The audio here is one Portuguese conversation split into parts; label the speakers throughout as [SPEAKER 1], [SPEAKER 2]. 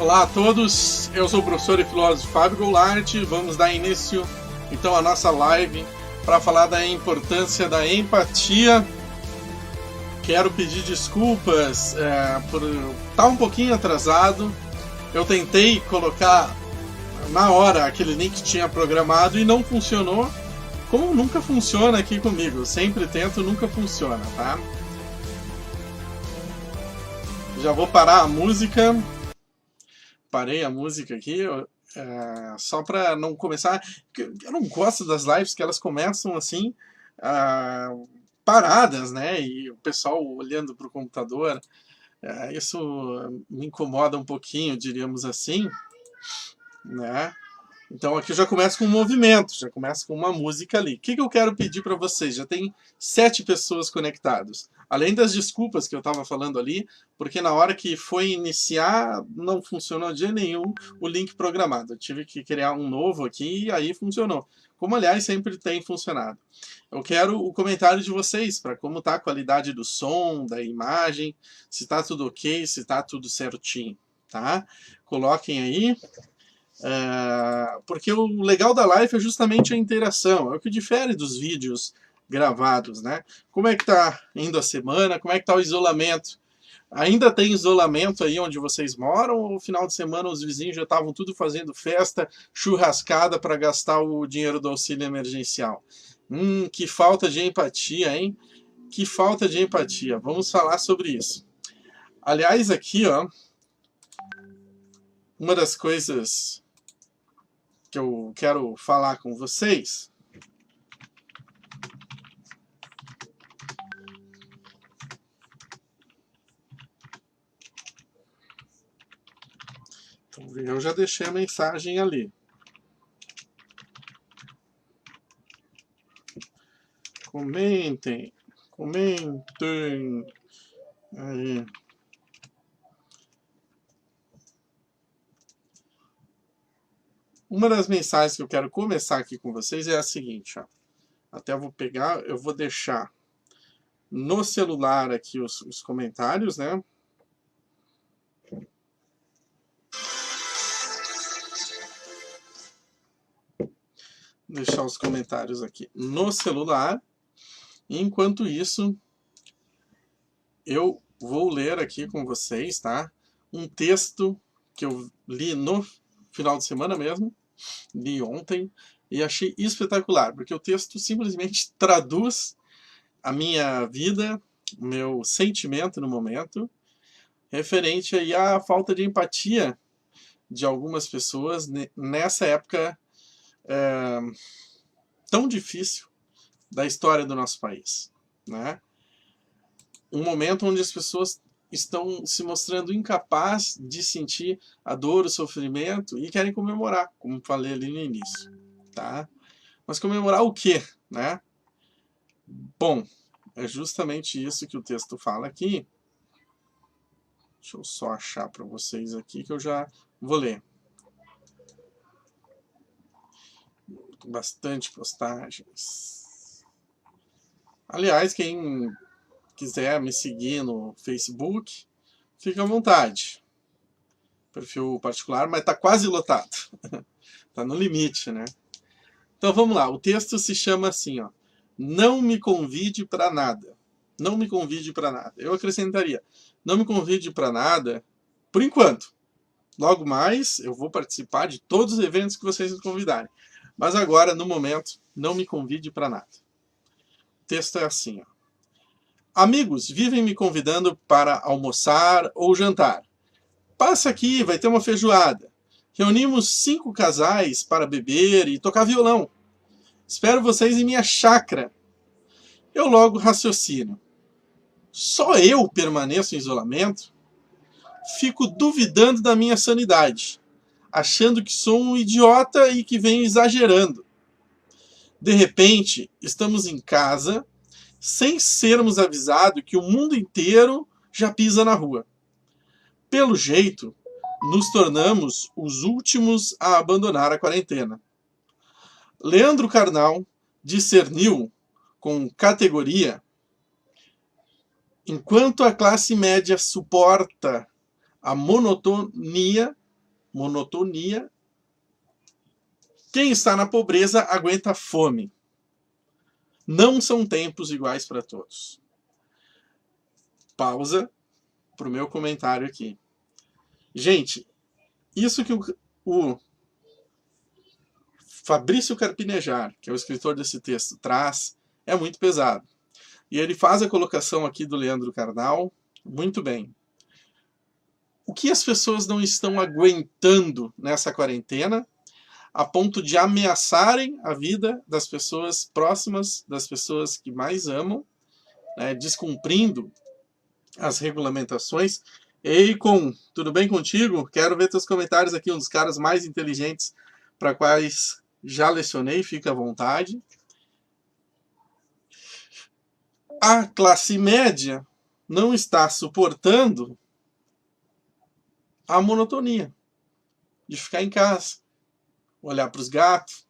[SPEAKER 1] Olá a todos, eu sou o professor e filósofo Fábio Goulart. Vamos dar início então à nossa live para falar da importância da empatia. Quero pedir desculpas por estar um pouquinho atrasado. Eu tentei colocar na hora aquele link que tinha programado e não funcionou. Como nunca funciona aqui comigo, eu sempre tento, nunca funciona, tá? Já vou parar a música. Parei a música aqui, só para não começar. Eu não gosto das lives que elas começam assim, paradas, né? E o pessoal olhando para o computador. Isso me incomoda um pouquinho, diríamos assim, né? Então aqui eu já começo com um movimento, já começo com uma música ali. O que eu quero pedir para vocês? Já tem 7 pessoas conectadas. Além das desculpas que eu estava falando ali, porque na hora que foi iniciar não funcionou de jeito nenhum o link programado. Eu tive que criar um novo aqui e aí funcionou. Como aliás sempre tem funcionado. Eu quero o comentário de vocês para como está a qualidade do som, da imagem, se está tudo ok, se está tudo certinho, tá? Coloquem aí. Porque o legal da live é justamente a interação, é o que difere dos vídeos gravados, né? Como é que tá indo a semana, como é que tá o isolamento? Ainda tem isolamento aí onde vocês moram, ou no final de semana os vizinhos já estavam tudo fazendo festa, churrascada para gastar o dinheiro do auxílio emergencial? Que falta de empatia, hein? Que falta de empatia. Vamos falar sobre isso. Aliás, aqui, ó, uma das coisas que eu quero falar com vocês então, eu já deixei a mensagem ali. Comentem aí. Uma das mensagens que eu quero começar aqui com vocês é a seguinte, ó. Até eu vou pegar, eu vou deixar no celular aqui os comentários, né? Deixar os comentários aqui no celular. Enquanto isso, eu vou ler aqui com vocês, tá? Um texto que eu li no final de semana mesmo, li ontem, e achei espetacular, porque o texto simplesmente traduz a minha vida, o meu sentimento no momento, referente aí à falta de empatia de algumas pessoas nessa época tão difícil da história do nosso país, né? Um momento onde as pessoas estão se mostrando incapazes de sentir a dor, o sofrimento e querem comemorar, como falei ali no início, tá? Mas comemorar o quê, né? Bom, é justamente isso que o texto fala aqui. Deixa eu só achar para vocês aqui que eu já vou ler. Bastante postagens. Aliás, quem quiser me seguir no Facebook, fica à vontade. Perfil particular, mas está quase lotado. Está no limite, né? Então vamos lá. O texto se chama assim, ó. Não me convide para nada. Não me convide para nada. Eu acrescentaria. Não me convide para nada por enquanto. Logo mais, eu vou participar de todos os eventos que vocês me convidarem. Mas agora, no momento, não me convide para nada. O texto é assim, ó. Amigos vivem me convidando para almoçar ou jantar. Passa aqui, vai ter uma feijoada. Reunimos 5 casais para beber e tocar violão. Espero vocês em minha chácara. Eu logo raciocino. Só eu permaneço em isolamento? Fico duvidando da minha sanidade, achando que sou um idiota e que venho exagerando. De repente, estamos em casa, sem sermos avisados que o mundo inteiro já pisa na rua. Pelo jeito, nos tornamos os últimos a abandonar a quarentena. Leandro Carnal discerniu com categoria: enquanto a classe média suporta a monotonia monotonia. Quem está na pobreza aguenta fome. Não são tempos iguais para todos. Pausa para o meu comentário aqui. Gente, isso que o Fabrício Carpinejar, que é o escritor desse texto, traz, é muito pesado. E ele faz a colocação aqui do Leandro Carnal muito bem. O que as pessoas não estão aguentando nessa quarentena a ponto de ameaçarem a vida das pessoas próximas, das pessoas que mais amam, né, descumprindo as regulamentações. Eikon, tudo bem contigo? Quero ver teus comentários aqui, um dos caras mais inteligentes para quais já lecionei, fica à vontade. A classe média não está suportando a monotonia de ficar em casa, olhar para os gatos,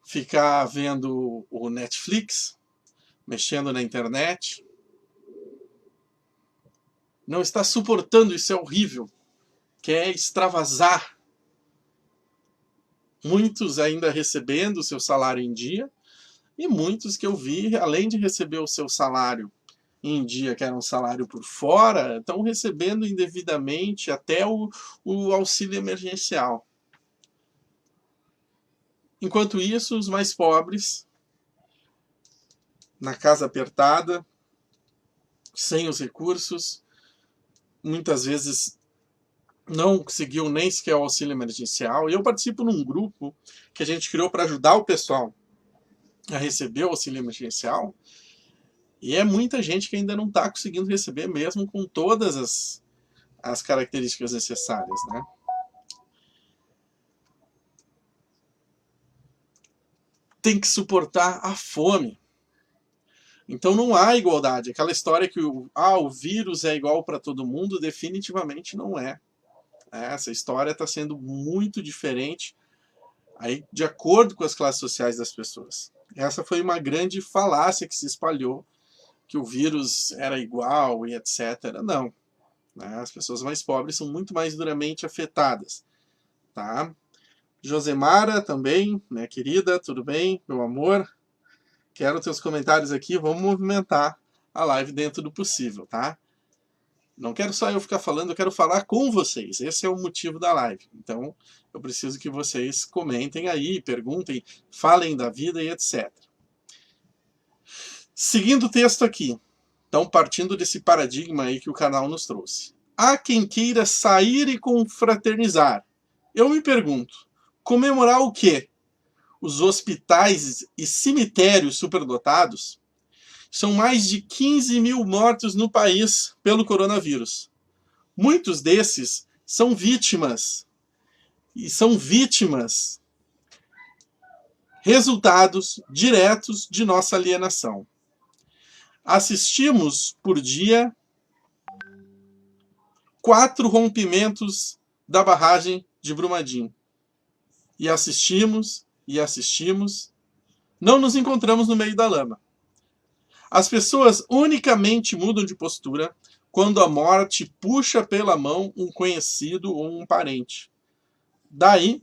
[SPEAKER 1] ficar vendo o Netflix, mexendo na internet. Não está suportando, isso é horrível. Quer extravasar. Muitos ainda recebendo o seu salário em dia, e muitos que eu vi, além de receber o seu salário em dia, que era um salário por fora, estão recebendo indevidamente até o auxílio emergencial. Enquanto isso, os mais pobres, na casa apertada, sem os recursos, muitas vezes não conseguiu nem sequer o auxílio emergencial. E eu participo num grupo que a gente criou para ajudar o pessoal a receber o auxílio emergencial. E é muita gente que ainda não está conseguindo receber, mesmo com todas as características necessárias, né? Tem que suportar a fome. Então não há igualdade. Aquela história que o vírus é igual para todo mundo, definitivamente não é. Essa história está sendo muito diferente aí, de acordo com as classes sociais das pessoas. Essa foi uma grande falácia que se espalhou, que o vírus era igual e etc. Não. As pessoas mais pobres são muito mais duramente afetadas. Tá? Josemara também, minha querida, tudo bem, meu amor? Quero teus comentários aqui, vamos movimentar a live dentro do possível, tá? Não quero só eu ficar falando, eu quero falar com vocês. Esse é o motivo da live. Então, eu preciso que vocês comentem aí, perguntem, falem da vida e etc. Seguindo o texto aqui. Então, partindo desse paradigma aí que o canal nos trouxe. Há quem queira sair e confraternizar. Eu me pergunto, comemorar o quê? Os hospitais e cemitérios superdotados? São mais de 15 mil mortos no país pelo coronavírus. Muitos desses são vítimas. E são vítimas resultados diretos de nossa alienação. Assistimos por dia 4 rompimentos da barragem de Brumadinho. E assistimos, não nos encontramos no meio da lama. As pessoas unicamente mudam de postura quando a morte puxa pela mão um conhecido ou um parente. Daí,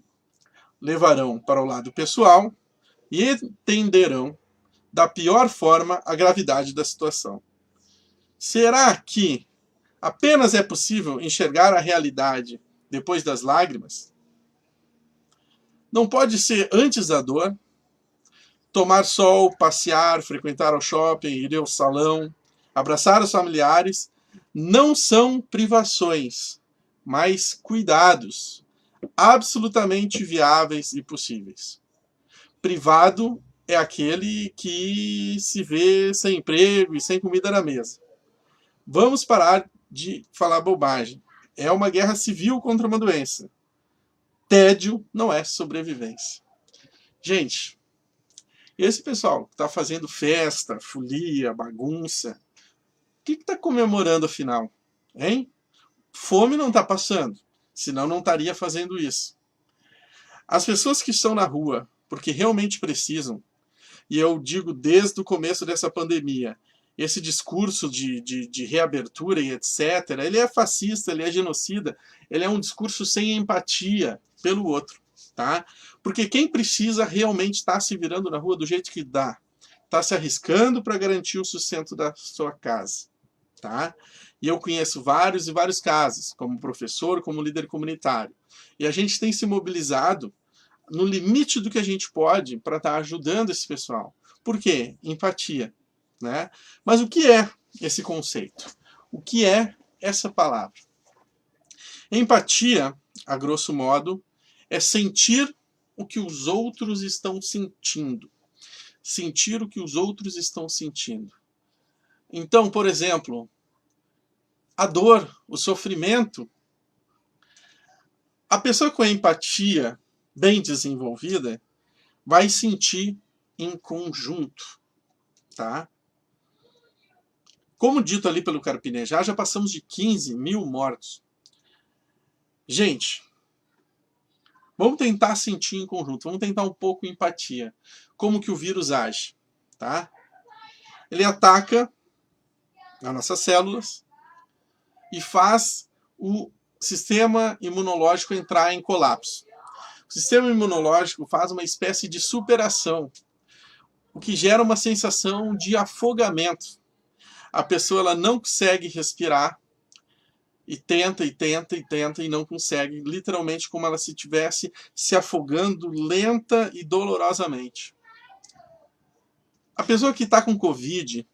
[SPEAKER 1] levarão para o lado pessoal e entenderão da pior forma a gravidade da situação. Será que apenas é possível enxergar a realidade depois das lágrimas? Não pode ser antes da dor? Tomar sol, passear, frequentar o shopping, ir ao salão, abraçar os familiares, não são privações, mas cuidados absolutamente viáveis e possíveis. Privado é aquele que se vê sem emprego e sem comida na mesa. Vamos parar de falar bobagem. É uma guerra civil contra uma doença. Tédio não é sobrevivência. Gente, esse pessoal que está fazendo festa, folia, bagunça, o que está comemorando afinal? Hein? Fome não está passando, senão não estaria fazendo isso. As pessoas que estão na rua porque realmente precisam, e eu digo desde o começo dessa pandemia, esse discurso de reabertura e etc., ele é fascista, ele é genocida, ele é um discurso sem empatia pelo outro, tá? Porque quem precisa realmente está se virando na rua do jeito que dá, está se arriscando para garantir o sustento da sua casa, tá? E eu conheço vários e vários casos, como professor, como líder comunitário. E a gente tem se mobilizado no limite do que a gente pode para estar ajudando esse pessoal. Por quê? Empatia, né? Mas o que é esse conceito? O que é essa palavra? Empatia, a grosso modo, é sentir o que os outros estão sentindo. Sentir o que os outros estão sentindo. Então, por exemplo, a dor, o sofrimento, a pessoa com a empatia bem desenvolvida vai sentir em conjunto, tá? Como dito ali pelo Carpinejar, já passamos de 15 mil mortos. Gente, vamos tentar sentir em conjunto, vamos tentar um pouco empatia. Como que o vírus age, tá? Ele ataca as nossas células e faz o sistema imunológico entrar em colapso. O sistema imunológico faz uma espécie de superação, o que gera uma sensação de afogamento. A pessoa ela não consegue respirar e tenta e não consegue, literalmente como ela se estivesse se afogando lenta e dolorosamente. A pessoa que está com Covid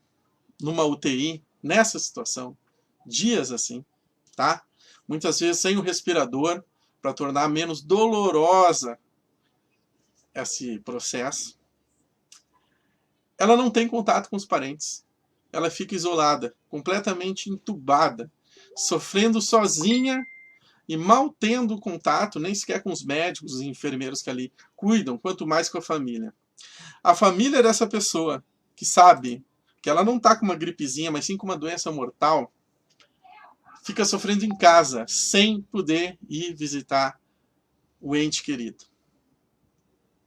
[SPEAKER 1] numa UTI, nessa situação, dias assim, tá? Muitas vezes sem o respirador, para tornar menos dolorosa esse processo, ela não tem contato com os parentes. Ela fica isolada, completamente entubada, sofrendo sozinha e mal tendo contato, nem sequer com os médicos e enfermeiros que ali cuidam, quanto mais com a família. A família dessa pessoa, que sabe que ela não está com uma gripezinha, mas sim com uma doença mortal, fica sofrendo em casa, sem poder ir visitar o ente querido.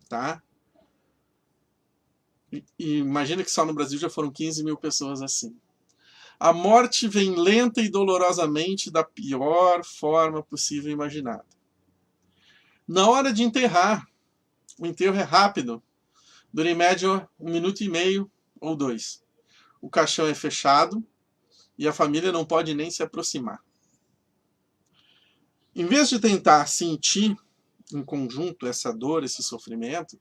[SPEAKER 1] Tá? E imagina que só no Brasil já foram 15 mil pessoas assim. A morte vem lenta e dolorosamente da pior forma possível imaginada. Na hora de enterrar, o enterro é rápido, dura em média 1 minuto e meio ou 2. O caixão é fechado e a família não pode nem se aproximar. Em vez de tentar sentir em conjunto essa dor, esse sofrimento,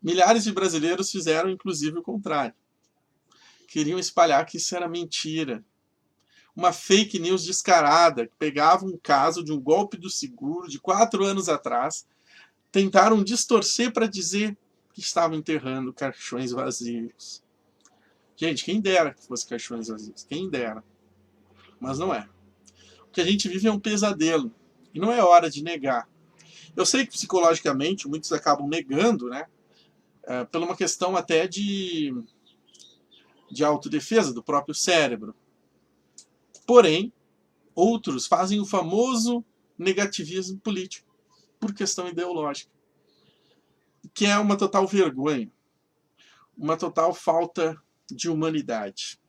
[SPEAKER 1] milhares de brasileiros fizeram inclusive o contrário. Queriam espalhar que isso era mentira. Uma fake news descarada, que pegava um caso de um golpe do seguro de 4 anos atrás, tentaram distorcer para dizer que estavam enterrando caixões vazios. Gente, quem dera que fosse caixões vazios, quem dera. Mas não é. O que a gente vive é um pesadelo, e não é hora de negar. Eu sei que psicologicamente muitos acabam negando, né? Por uma questão até de autodefesa do próprio cérebro. Porém, outros fazem o famoso negativismo político, por questão ideológica, que é uma total vergonha, uma total falta de humanidade.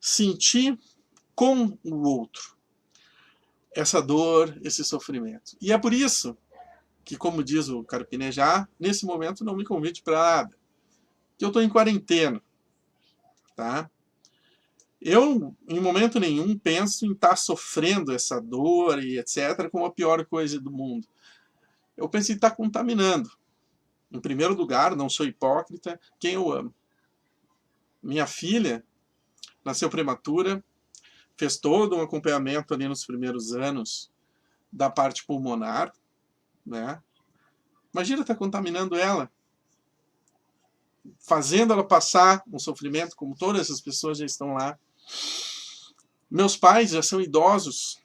[SPEAKER 1] Sentir com o outro essa dor, esse sofrimento. E é por isso que, como diz o Carpinejar, nesse momento não me convide para nada, que eu estou em quarentena. Tá? Eu, em momento nenhum, penso em estar sofrendo essa dor e etc. como a pior coisa do mundo. Eu penso em estar contaminando. Em primeiro lugar, não sou hipócrita, quem eu amo. Minha filha nasceu prematura, fez todo um acompanhamento ali nos primeiros anos da parte pulmonar, né? Imagina estar contaminando ela, fazendo ela passar um sofrimento, como todas essas pessoas já estão lá. Meus pais já são idosos,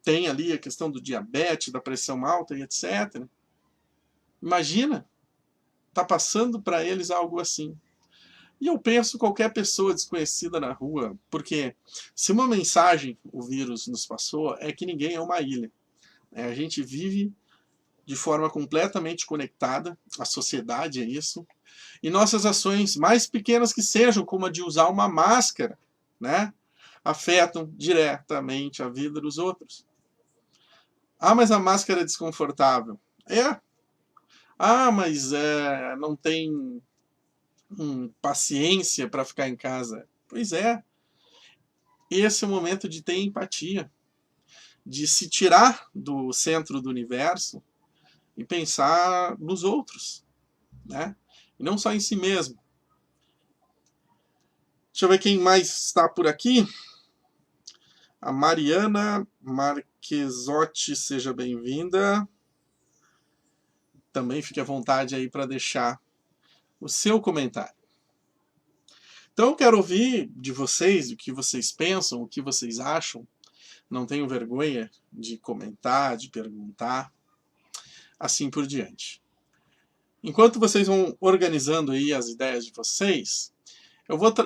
[SPEAKER 1] tem ali a questão do diabetes, da pressão alta e etc. Imagina, tá passando para eles algo assim. E eu penso qualquer pessoa desconhecida na rua, porque se uma mensagem o vírus nos passou, é que ninguém é uma ilha. A gente vive de forma completamente conectada, a sociedade é isso, E nossas ações, mais pequenas que sejam, como a de usar uma máscara, né, afetam diretamente a vida dos outros. Ah, mas a máscara é desconfortável. É. Ah, mas não tem paciência para ficar em casa. Pois é. Esse é o momento de ter empatia, de se tirar do centro do universo e pensar nos outros, né? E não só em si mesmo. Deixa eu ver quem mais está por aqui. A Mariana Marquesotti, seja bem-vinda. Também fique à vontade aí para deixar o seu comentário. Então eu quero ouvir de vocês o que vocês pensam, o que vocês acham. Não tenham vergonha de comentar, de perguntar, assim por diante. Enquanto vocês vão organizando aí as ideias de vocês,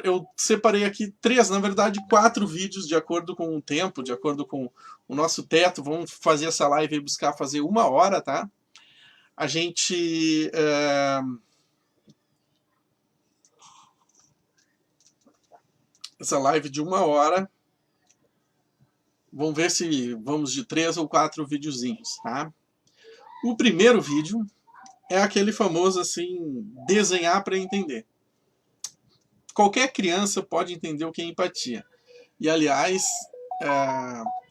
[SPEAKER 1] eu separei aqui 3, na verdade 4 vídeos de acordo com o tempo, de acordo com o nosso teto. Vamos fazer essa live e buscar fazer 1 hora, tá? A gente... essa live de 1 hora, vamos ver se vamos de 3 ou 4 videozinhos, tá? O primeiro vídeo é aquele famoso assim, desenhar para entender. Qualquer criança pode entender o que é empatia. E, aliás,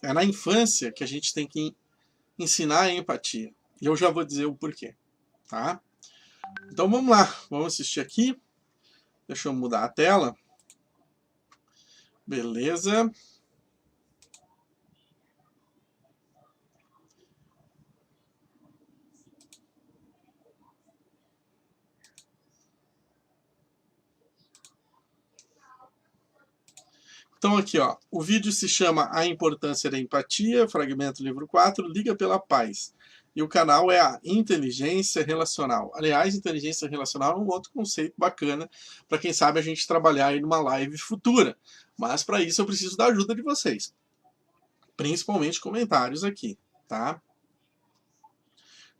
[SPEAKER 1] é na infância que a gente tem que ensinar a empatia. E eu já vou dizer o porquê, tá? Então vamos lá, vamos assistir aqui. Deixa eu mudar a tela. Beleza. Então aqui, ó, o vídeo se chama A Importância da Empatia, fragmento livro 4, Liga pela Paz. E o canal é a Inteligência Relacional. Aliás, inteligência relacional é um outro conceito bacana para quem sabe a gente trabalhar aí numa live futura. Mas para isso eu preciso da ajuda de vocês. Principalmente comentários aqui, tá?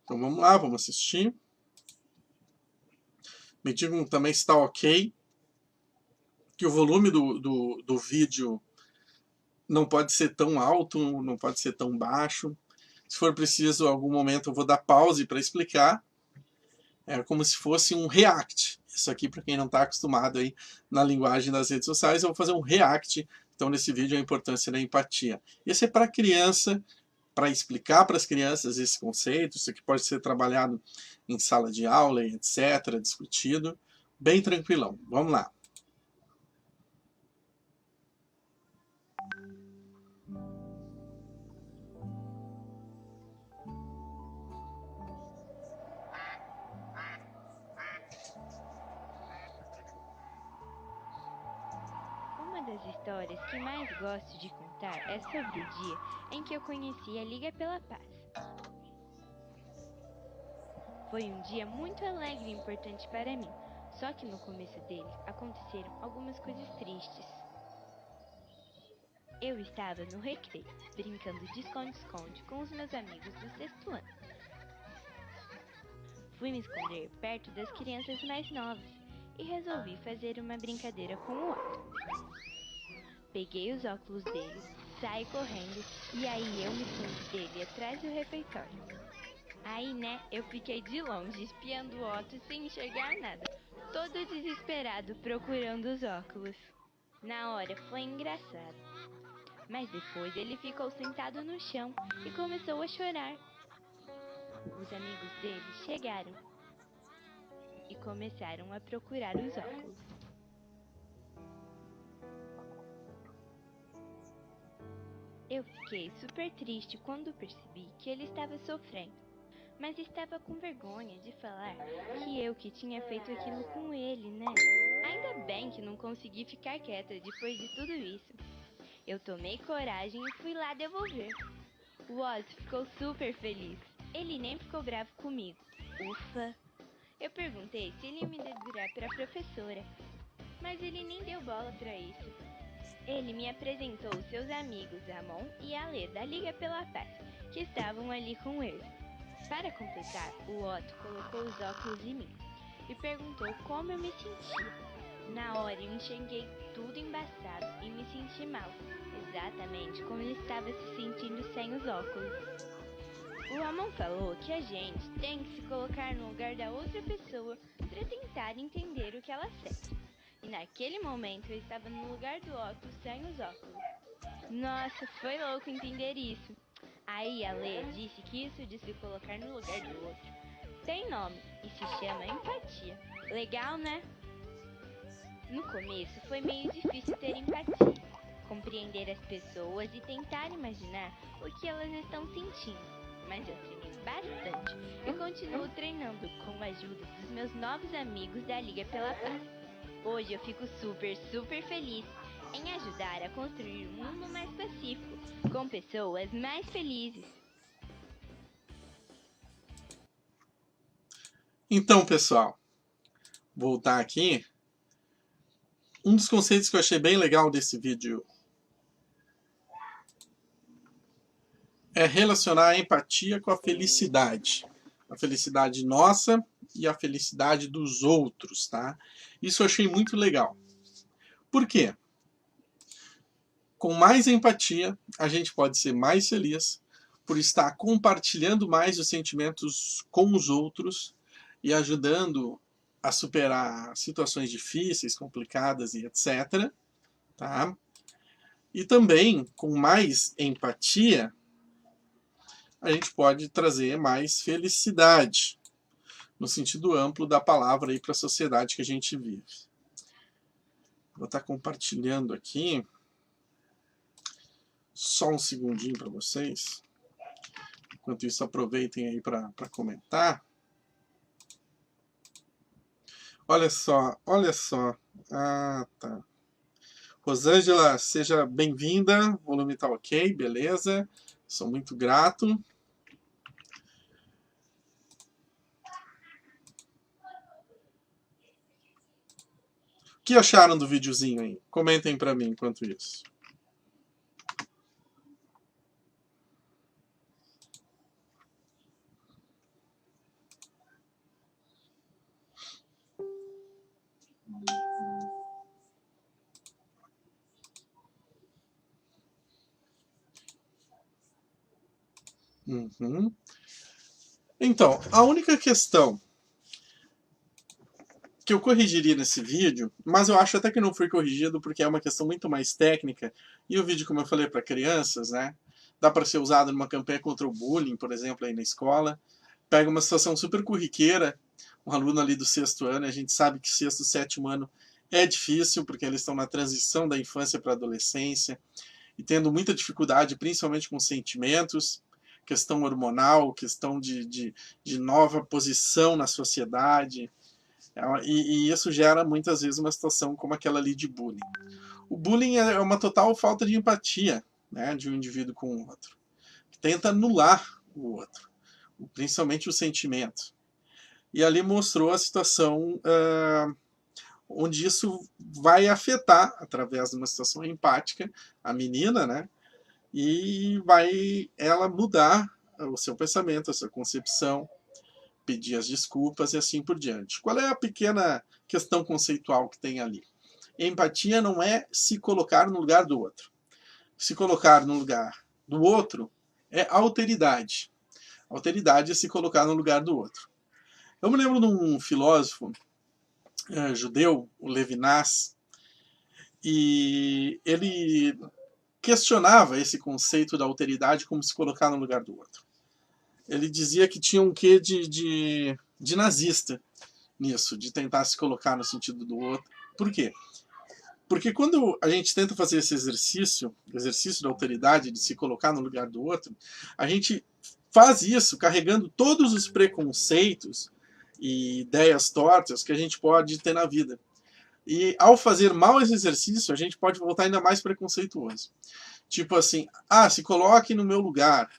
[SPEAKER 1] Então vamos lá, vamos assistir. Me digam também se está ok. Que o volume do vídeo não pode ser tão alto, não pode ser tão baixo. Se for preciso, em algum momento eu vou dar pause para explicar. É como se fosse um react. Isso aqui, para quem não está acostumado aí na linguagem das redes sociais, eu vou fazer um react. Então, nesse vídeo, a importância da empatia. Esse é para criança, para explicar para as crianças esse conceito. Isso aqui pode ser trabalhado em sala de aula, etc., discutido. Bem tranquilão. Vamos lá.
[SPEAKER 2] Uma das histórias que mais gosto de contar é sobre o dia em que eu conheci a Liga pela Paz. Foi um dia muito alegre e importante para mim, só que no começo dele aconteceram algumas coisas tristes. Eu estava no recreio, brincando de esconde-esconde com os meus amigos do 6º ano. Fui me esconder perto das crianças mais novas e resolvi fazer uma brincadeira com o Otto. Peguei os óculos dele, saí correndo e aí eu me escondi dele atrás do refeitório. Aí, né, eu fiquei de longe espiando o Otto sem enxergar nada, todo desesperado procurando os óculos. Na hora foi engraçado, mas depois ele ficou sentado no chão e começou a chorar. Os amigos dele chegaram e começaram a procurar os óculos. Eu fiquei super triste quando percebi que ele estava sofrendo, mas estava com vergonha de falar que eu que tinha feito aquilo com ele, né? Ainda bem que não consegui ficar quieta depois de tudo isso. Eu tomei coragem e fui lá devolver. O Otto ficou super feliz. Ele nem ficou bravo comigo. Ufa! Eu perguntei se ele ia me dedurrar para a professora, mas ele nem deu bola para isso. Ele me apresentou seus amigos Amon e Alê da Liga pela Paz, que estavam ali com ele. Para completar, o Otto colocou os óculos em mim e perguntou como eu me sentia. Na hora eu enxerguei tudo embaçado e me senti mal, exatamente como ele estava se sentindo sem os óculos. O Ramon falou que a gente tem que se colocar no lugar da outra pessoa para tentar entender o que ela sente. E naquele momento eu estava no lugar do óculos sem os óculos. Nossa, foi louco entender isso. Aí a Lê disse que isso de se colocar no lugar do outro tem nome e se chama empatia. Legal, né? No começo foi meio difícil ter empatia, compreender as pessoas e tentar imaginar o que elas estão sentindo. Mas eu treinei bastante e continuo treinando com a ajuda dos meus novos amigos da Liga pela Paz. Hoje eu fico super feliz em ajudar a construir um mundo mais pacífico, com pessoas mais felizes.
[SPEAKER 1] Então, pessoal, voltar aqui. Um dos conceitos que eu achei bem legal desse vídeo é relacionar a empatia com a felicidade. A felicidade nossa e a felicidade dos outros, tá? Isso eu achei muito legal. Por quê? Com mais empatia, a gente pode ser mais feliz por estar compartilhando mais os sentimentos com os outros e ajudando a superar situações difíceis, complicadas e etc. Tá? E também, com mais empatia, a gente pode trazer mais felicidade, no sentido amplo da palavra para a sociedade que a gente vive. Vou estar compartilhando aqui. Só um segundinho para vocês. Enquanto isso, aproveitem aí para comentar. Olha só, olha só. Ah, tá. Rosângela, seja bem-vinda. O volume tá ok, beleza. Sou muito grato. O que acharam do videozinho aí? Comentem para mim enquanto isso. Uhum. Então, a única questão que eu corrigiria nesse vídeo, mas eu acho até que não foi corrigido porque é uma questão muito mais técnica, e o vídeo, como eu falei, para crianças, né? Dá para ser usado numa campanha contra o bullying, por exemplo, aí na escola. Pega uma situação super corriqueira, um aluno ali do 6º ano, a gente sabe que 6º, 7º ano é difícil, porque eles estão na transição da infância para a adolescência, e tendo muita dificuldade, principalmente com sentimentos, questão hormonal, questão de nova posição na sociedade, e isso gera muitas vezes uma situação como aquela ali de bullying. O bullying é uma total falta de empatia, né, de um indivíduo com o outro, que tenta anular o outro, principalmente o sentimento. E ali mostrou a situação onde isso vai afetar, através de uma situação empática, a menina, né, e vai ela mudar o seu pensamento, a sua concepção, pedir as desculpas e assim por diante. Qual é a pequena questão conceitual que tem ali? Empatia não é se colocar no lugar do outro. Se colocar no lugar do outro é alteridade. Alteridade é se colocar no lugar do outro. Eu me lembro de um filósofo judeu, o Levinas, e ele questionava esse conceito da alteridade como se colocar no lugar do outro. Ele dizia que tinha um quê de nazista nisso, de tentar se colocar no sentido do outro. Por quê? Porque quando a gente tenta fazer esse exercício, o exercício da alteridade, de se colocar no lugar do outro, a gente faz isso carregando todos os preconceitos e ideias tortas que a gente pode ter na vida. E ao fazer mal esse exercício, a gente pode voltar ainda mais preconceituoso. Tipo assim, se coloque no meu lugar.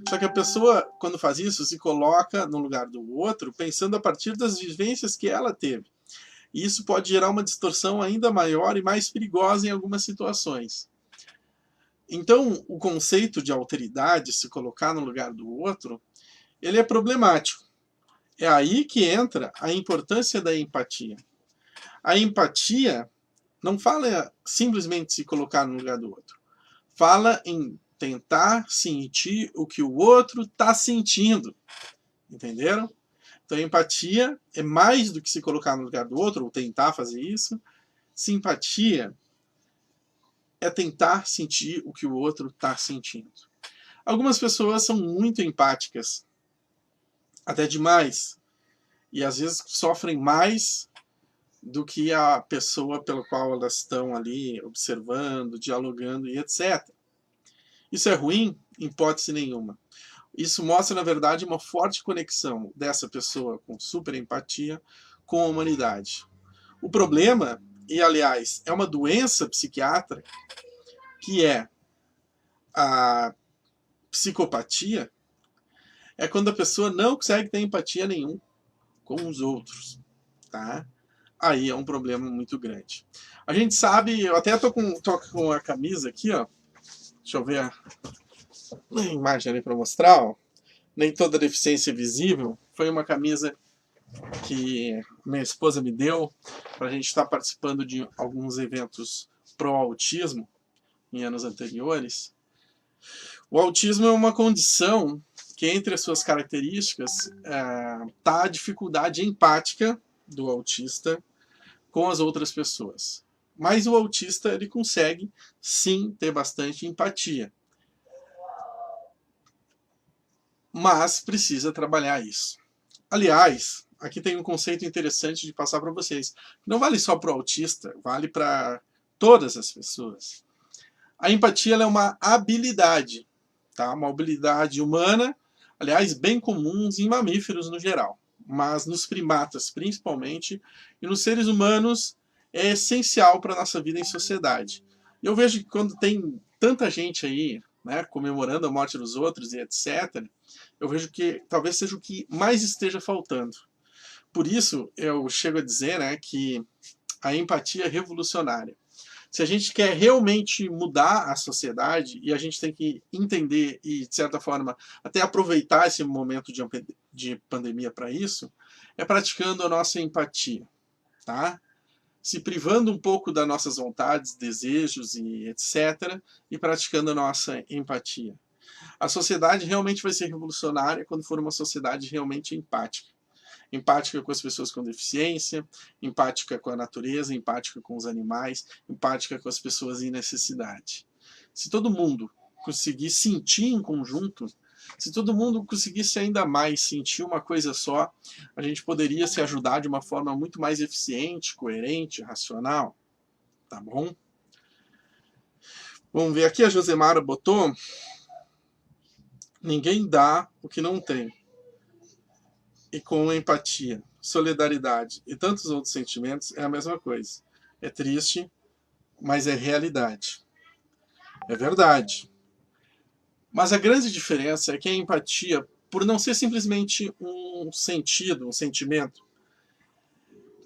[SPEAKER 1] Só que a pessoa, quando faz isso, se coloca no lugar do outro, pensando a partir das vivências que ela teve. E isso pode gerar uma distorção ainda maior e mais perigosa em algumas situações. Então, o conceito de alteridade, se colocar no lugar do outro, ele é problemático. É aí que entra a importância da empatia. A empatia não fala simplesmente se colocar no lugar do outro. Fala em tentar sentir o que o outro está sentindo. Entenderam? Então, empatia é mais do que se colocar no lugar do outro, ou tentar fazer isso. Simpatia é tentar sentir o que o outro está sentindo. Algumas pessoas são muito empáticas, até demais, e às vezes sofrem mais do que a pessoa pela qual elas estão ali observando, dialogando e etc. Isso é ruim? Em hipótese nenhuma. Isso mostra, na verdade, uma forte conexão dessa pessoa com super empatia com a humanidade. O problema, e aliás, é uma doença psiquiátrica, que é a psicopatia, é quando a pessoa não consegue ter empatia nenhuma com os outros, tá? Aí é um problema muito grande. A gente sabe, eu até tô com a camisa aqui, ó. Deixa eu ver a imagem ali para mostrar, ó. Nem toda deficiência é visível. Foi uma camisa que minha esposa me deu para a gente estar participando de alguns eventos pró-autismo em anos anteriores. O autismo é uma condição que, entre as suas características, está a dificuldade empática do autista com as outras pessoas. Mas o autista ele consegue, sim, ter bastante empatia. Mas precisa trabalhar isso. Aliás, aqui tem um conceito interessante de passar para vocês. Não vale só para o autista, vale para todas as pessoas. A empatia ela é uma habilidade, tá? Uma habilidade humana, aliás, bem comuns em mamíferos no geral, mas nos primatas principalmente, e nos seres humanos é essencial para a nossa vida em sociedade. Eu vejo que quando tem tanta gente aí, né, comemorando a morte dos outros e etc., eu vejo que talvez seja o que mais esteja faltando. Por isso, eu chego a dizer, né, que a empatia é revolucionária. Se a gente quer realmente mudar a sociedade, e a gente tem que entender e, de certa forma, até aproveitar esse momento de pandemia para isso, é praticando a nossa empatia, tá? Se privando um pouco das nossas vontades, desejos e etc., e praticando a nossa empatia. A sociedade realmente vai ser revolucionária quando for uma sociedade realmente empática. Empática com as pessoas com deficiência, empática com a natureza, empática com os animais, empática com as pessoas em necessidade. Se todo mundo conseguir sentir em conjunto, se todo mundo conseguisse ainda mais sentir uma coisa só, a gente poderia se ajudar de uma forma muito mais eficiente, coerente, racional. Tá bom? Vamos ver aqui, a Josemara botou: ninguém dá o que não tem. E com empatia, solidariedade e tantos outros sentimentos é a mesma coisa. É triste, mas é realidade. É verdade. Mas a grande diferença é que a empatia, por não ser simplesmente um sentido, um sentimento,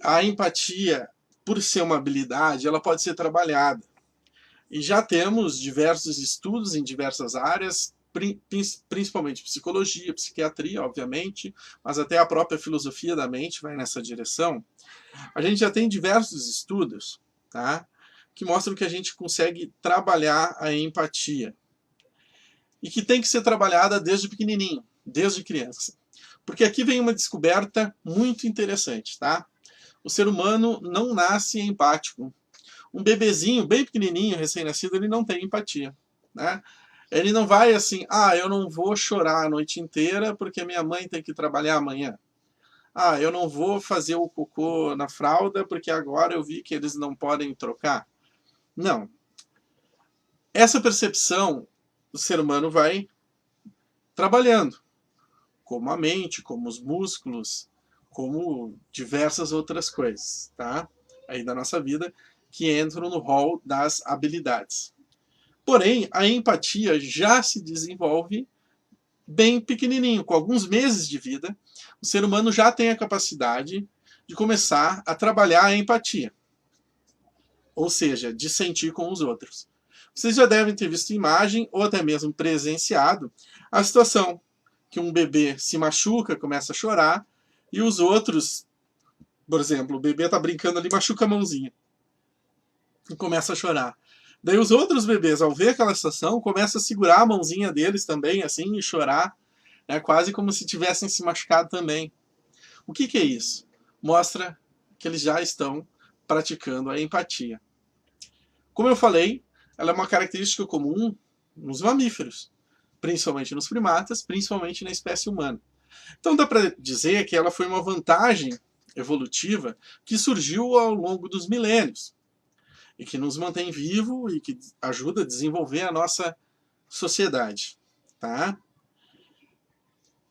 [SPEAKER 1] a empatia, por ser uma habilidade, ela pode ser trabalhada. E já temos diversos estudos em diversas áreas, principalmente psicologia, psiquiatria, obviamente, mas até a própria filosofia da mente vai nessa direção. A gente já tem diversos estudos, tá, que mostram que a gente consegue trabalhar a empatia. E que tem que ser trabalhada desde pequenininho, desde criança. Porque aqui vem uma descoberta muito interessante, tá? O ser humano não nasce empático. Um bebezinho bem pequenininho, recém-nascido, ele não tem empatia, né? Ele não vai assim, eu não vou chorar a noite inteira porque minha mãe tem que trabalhar amanhã. Eu não vou fazer o cocô na fralda porque agora eu vi que eles não podem trocar. Não. Essa percepção o ser humano vai trabalhando, como a mente, como os músculos, como diversas outras coisas, tá? Aí da nossa vida, que entram no rol das habilidades. Porém, a empatia já se desenvolve bem pequenininho, com alguns meses de vida, o ser humano já tem a capacidade de começar a trabalhar a empatia. Ou seja, de sentir com os outros. Vocês já devem ter visto imagem, ou até mesmo presenciado, a situação que um bebê se machuca, começa a chorar, e os outros, por exemplo, o bebê tá brincando ali, machuca a mãozinha e começa a chorar. Daí os outros bebês, ao ver aquela situação, começam a segurar a mãozinha deles também, assim, e chorar, né, quase como se tivessem se machucado também. O que é isso? Mostra que eles já estão praticando a empatia. Como eu falei, ela é uma característica comum nos mamíferos, principalmente nos primatas, principalmente na espécie humana. Então dá para dizer que ela foi uma vantagem evolutiva que surgiu ao longo dos milênios e que nos mantém vivo e que ajuda a desenvolver a nossa sociedade, tá?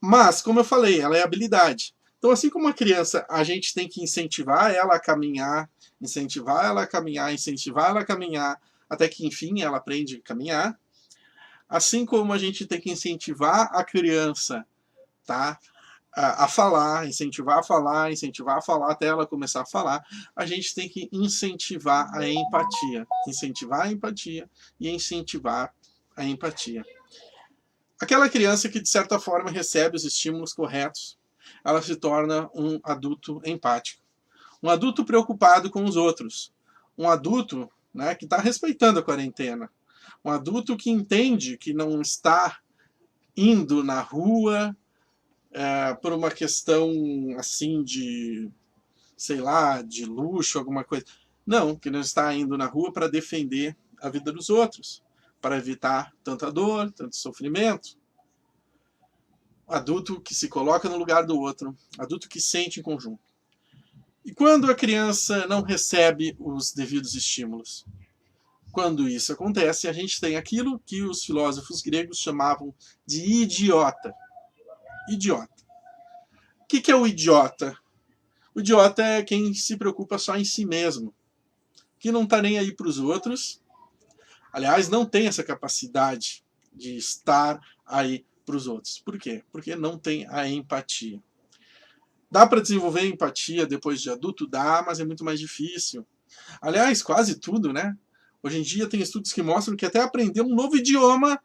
[SPEAKER 1] Mas, como eu falei, ela é habilidade. Então, assim como a criança, a gente tem que incentivar ela a caminhar, incentivar ela a caminhar, incentivar ela a caminhar, até que, enfim, ela aprende a caminhar. Assim como a gente tem que incentivar a criança, tá, a falar, incentivar a falar até ela começar a falar, a gente tem que incentivar a empatia. Incentivar a empatia e incentivar a empatia. Aquela criança que, de certa forma, recebe os estímulos corretos, ela se torna um adulto empático. Um adulto preocupado com os outros. Um adulto, né, que está respeitando a quarentena. Um adulto que entende que não está indo na rua por uma questão assim de, sei lá, de luxo, alguma coisa. Não, que não está indo na rua para defender a vida dos outros, para evitar tanta dor, tanto sofrimento. Adulto que se coloca no lugar do outro, adulto que sente em conjunto. E quando a criança não recebe os devidos estímulos? Quando isso acontece, a gente tem aquilo que os filósofos gregos chamavam de idiota. Idiota. O que é o idiota? O idiota é quem se preocupa só em si mesmo, que não está nem aí para os outros. Aliás, não tem essa capacidade de estar aí para os outros. Por quê? Porque não tem a empatia. Dá para desenvolver empatia depois de adulto? Dá, mas é muito mais difícil. Aliás, quase tudo, né? Hoje em dia tem estudos que mostram que até aprender um novo idioma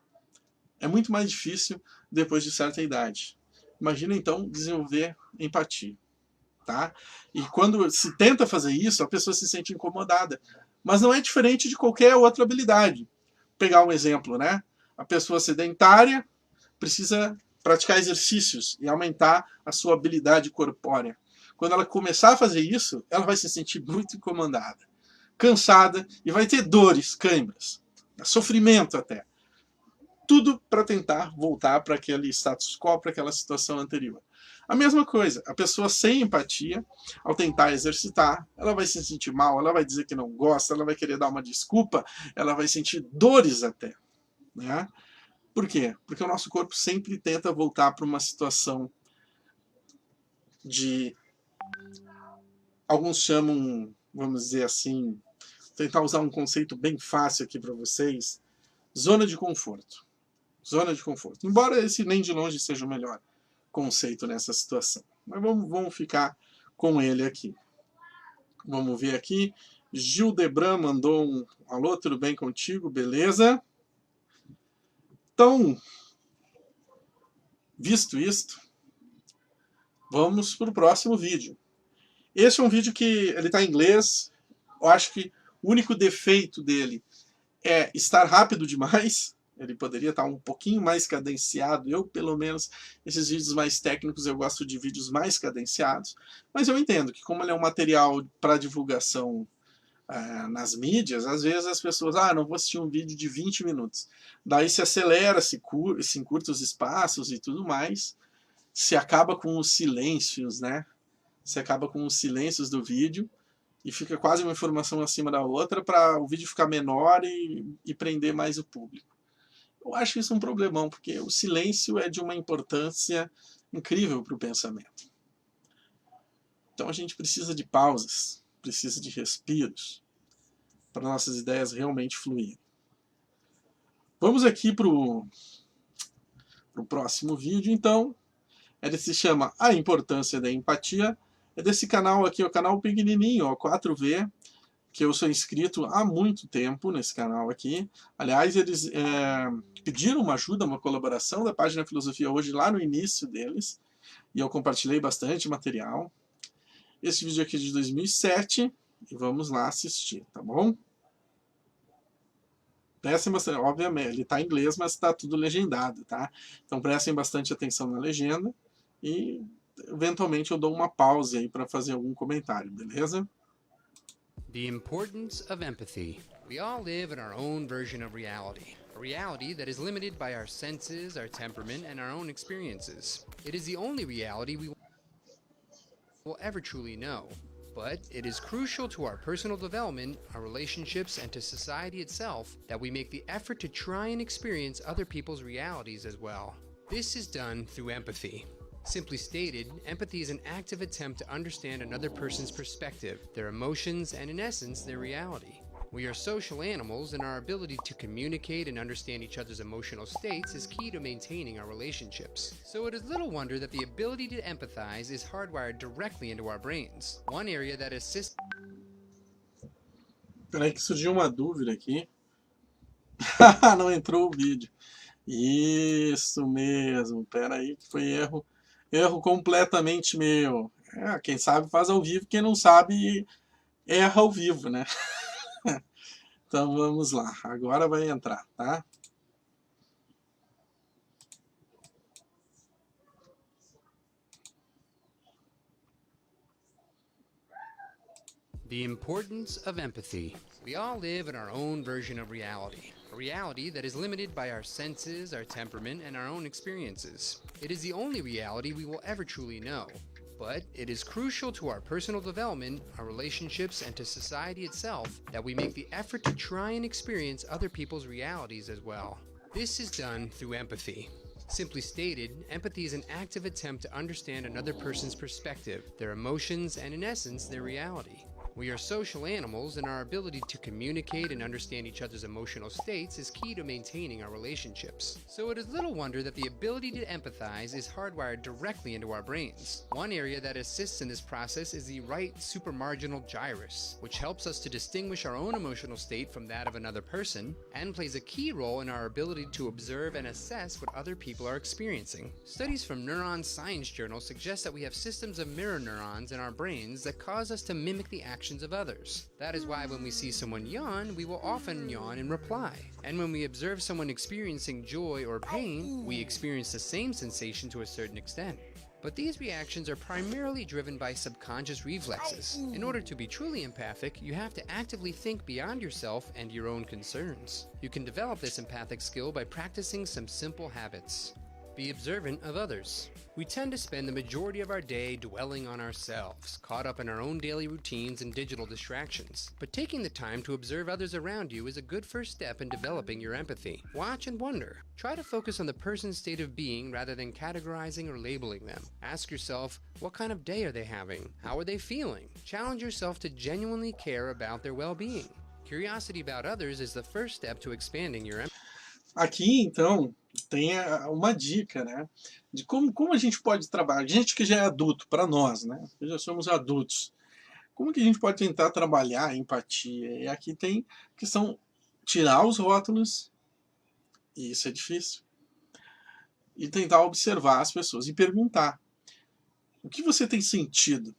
[SPEAKER 1] é muito mais difícil depois de certa idade. Imagina então desenvolver empatia, tá? E quando se tenta fazer isso, a pessoa se sente incomodada. Mas não é diferente de qualquer outra habilidade. Vou pegar um exemplo, né? A pessoa sedentária precisa praticar exercícios e aumentar a sua habilidade corpórea. Quando ela começar a fazer isso, ela vai se sentir muito incomodada, cansada e vai ter dores, câimbras, sofrimento até. Tudo para tentar voltar para aquele status quo, para aquela situação anterior. A mesma coisa, a pessoa sem empatia, ao tentar exercitar, ela vai se sentir mal, ela vai dizer que não gosta, ela vai querer dar uma desculpa, ela vai sentir dores até, né? Por quê? Porque o nosso corpo sempre tenta voltar para uma situação de... Alguns chamam, vamos dizer assim, tentar usar um conceito bem fácil aqui para vocês, zona de conforto. Zona de conforto. Embora esse nem de longe seja o melhor conceito nessa situação. Mas vamos ficar com ele aqui. Vamos ver aqui. Gil Debran mandou um alô, tudo bem contigo? Beleza? Então, visto isto, vamos para o próximo vídeo. Esse é um vídeo que ele está em inglês. Eu acho que o único defeito dele é estar rápido demais. Ele poderia estar um pouquinho mais cadenciado. Eu, pelo menos, esses vídeos mais técnicos, eu gosto de vídeos mais cadenciados. Mas eu entendo que como ele é um material para divulgação nas mídias, às vezes as pessoas, não vou assistir um vídeo de 20 minutos. Daí se acelera, se encurta os espaços e tudo mais. Se acaba com os silêncios, né? Se acaba com os silêncios do vídeo e fica quase uma informação acima da outra para o vídeo ficar menor e prender mais o público. Eu acho isso um problemão, porque o silêncio é de uma importância incrível para o pensamento. Então a gente precisa de pausas, precisa de respiros, para nossas ideias realmente fluírem. Vamos aqui para o próximo vídeo, então. Ele se chama A Importância da Empatia. É desse canal aqui, o canal pequenininho, 4V, que eu sou inscrito há muito tempo nesse canal aqui. Aliás, eles pediram uma ajuda, uma colaboração da página Filosofia Hoje lá no início deles. e eu compartilhei bastante material. Esse vídeo aqui é de 2007 e vamos lá assistir, tá bom? Prestem bastante, obviamente, ele está em inglês, mas está tudo legendado, tá? Então prestem bastante atenção na legenda e eventualmente eu dou uma pausa aí para fazer algum comentário, beleza?
[SPEAKER 3] The importance of empathy. We all live in our own version of reality. A reality that is limited by our senses, our temperament, and our own experiences. It is the only reality we will ever truly know. But it is crucial to our personal development, our relationships, and to society itself that we make the effort to try and experience other people's realities as well. This is done through empathy. Simply stated, empathy is an active attempt to understand another person's perspective, their emotions, and in essence, their reality. We are social animals, and our ability to communicate and understand each other's emotional states is key to maintaining our relationships. So it is little wonder that the ability to empathize is hardwired directly into our brains. One area that assists...
[SPEAKER 1] Peraí que surgiu uma dúvida aqui. Não entrou o vídeo. Isso mesmo, peraí que foi erro. Erro completamente meu. Quem sabe faz ao vivo, quem não sabe erra ao vivo, né? Então vamos lá, agora vai entrar, tá?
[SPEAKER 3] The importance of empathy. We all live in our own version of reality. A reality that is limited by our senses, our temperament, and our own experiences. It is the only reality we will ever truly know. But it is crucial to our personal development, our relationships, and to society itself that we make the effort to try and experience other people's realities as well. This is done through empathy. Simply stated, empathy is an active attempt to understand another person's perspective, their emotions, and in essence, their reality. We are social animals, and our ability to communicate and understand each other's emotional states is key to maintaining our relationships. So it is little wonder that the ability to empathize is hardwired directly into our brains. One area that assists in this process is the right supramarginal gyrus, which helps us to distinguish our own emotional state from that of another person, and plays a key role in our ability to observe and assess what other people are experiencing. Studies from Neuron Science Journal suggest that we have systems of mirror neurons in our brains that cause us to mimic the actions of others. That is why when we see someone yawn, we will often yawn in reply. And when we observe someone experiencing joy or pain, we experience the same sensation to a certain extent. But these reactions are primarily driven by subconscious reflexes. In order to be truly empathic, you have to actively think beyond yourself and your own concerns. You can develop this empathic skill by practicing some simple habits. Be observant of others. We tend to spend the majority of our day dwelling on ourselves, caught up in our own daily routines and digital distractions. But taking the time to observe others around you is a good first step in developing your empathy. Watch and wonder. Try to focus on the person's state of being rather than categorizing or labeling them. Ask yourself, what kind of day are they having? How are they feeling? Challenge yourself to genuinely care about their well-being. Curiosity about others is the first step to expanding your empathy.
[SPEAKER 1] Aqui, então, tem uma dica, né? De como a gente pode trabalhar. Gente que já é adulto, para nós, né? Que já somos adultos. Como que a gente pode tentar trabalhar a empatia? E aqui tem a questão tirar os rótulos, e isso é difícil, e tentar observar as pessoas e perguntar: o que você tem sentido?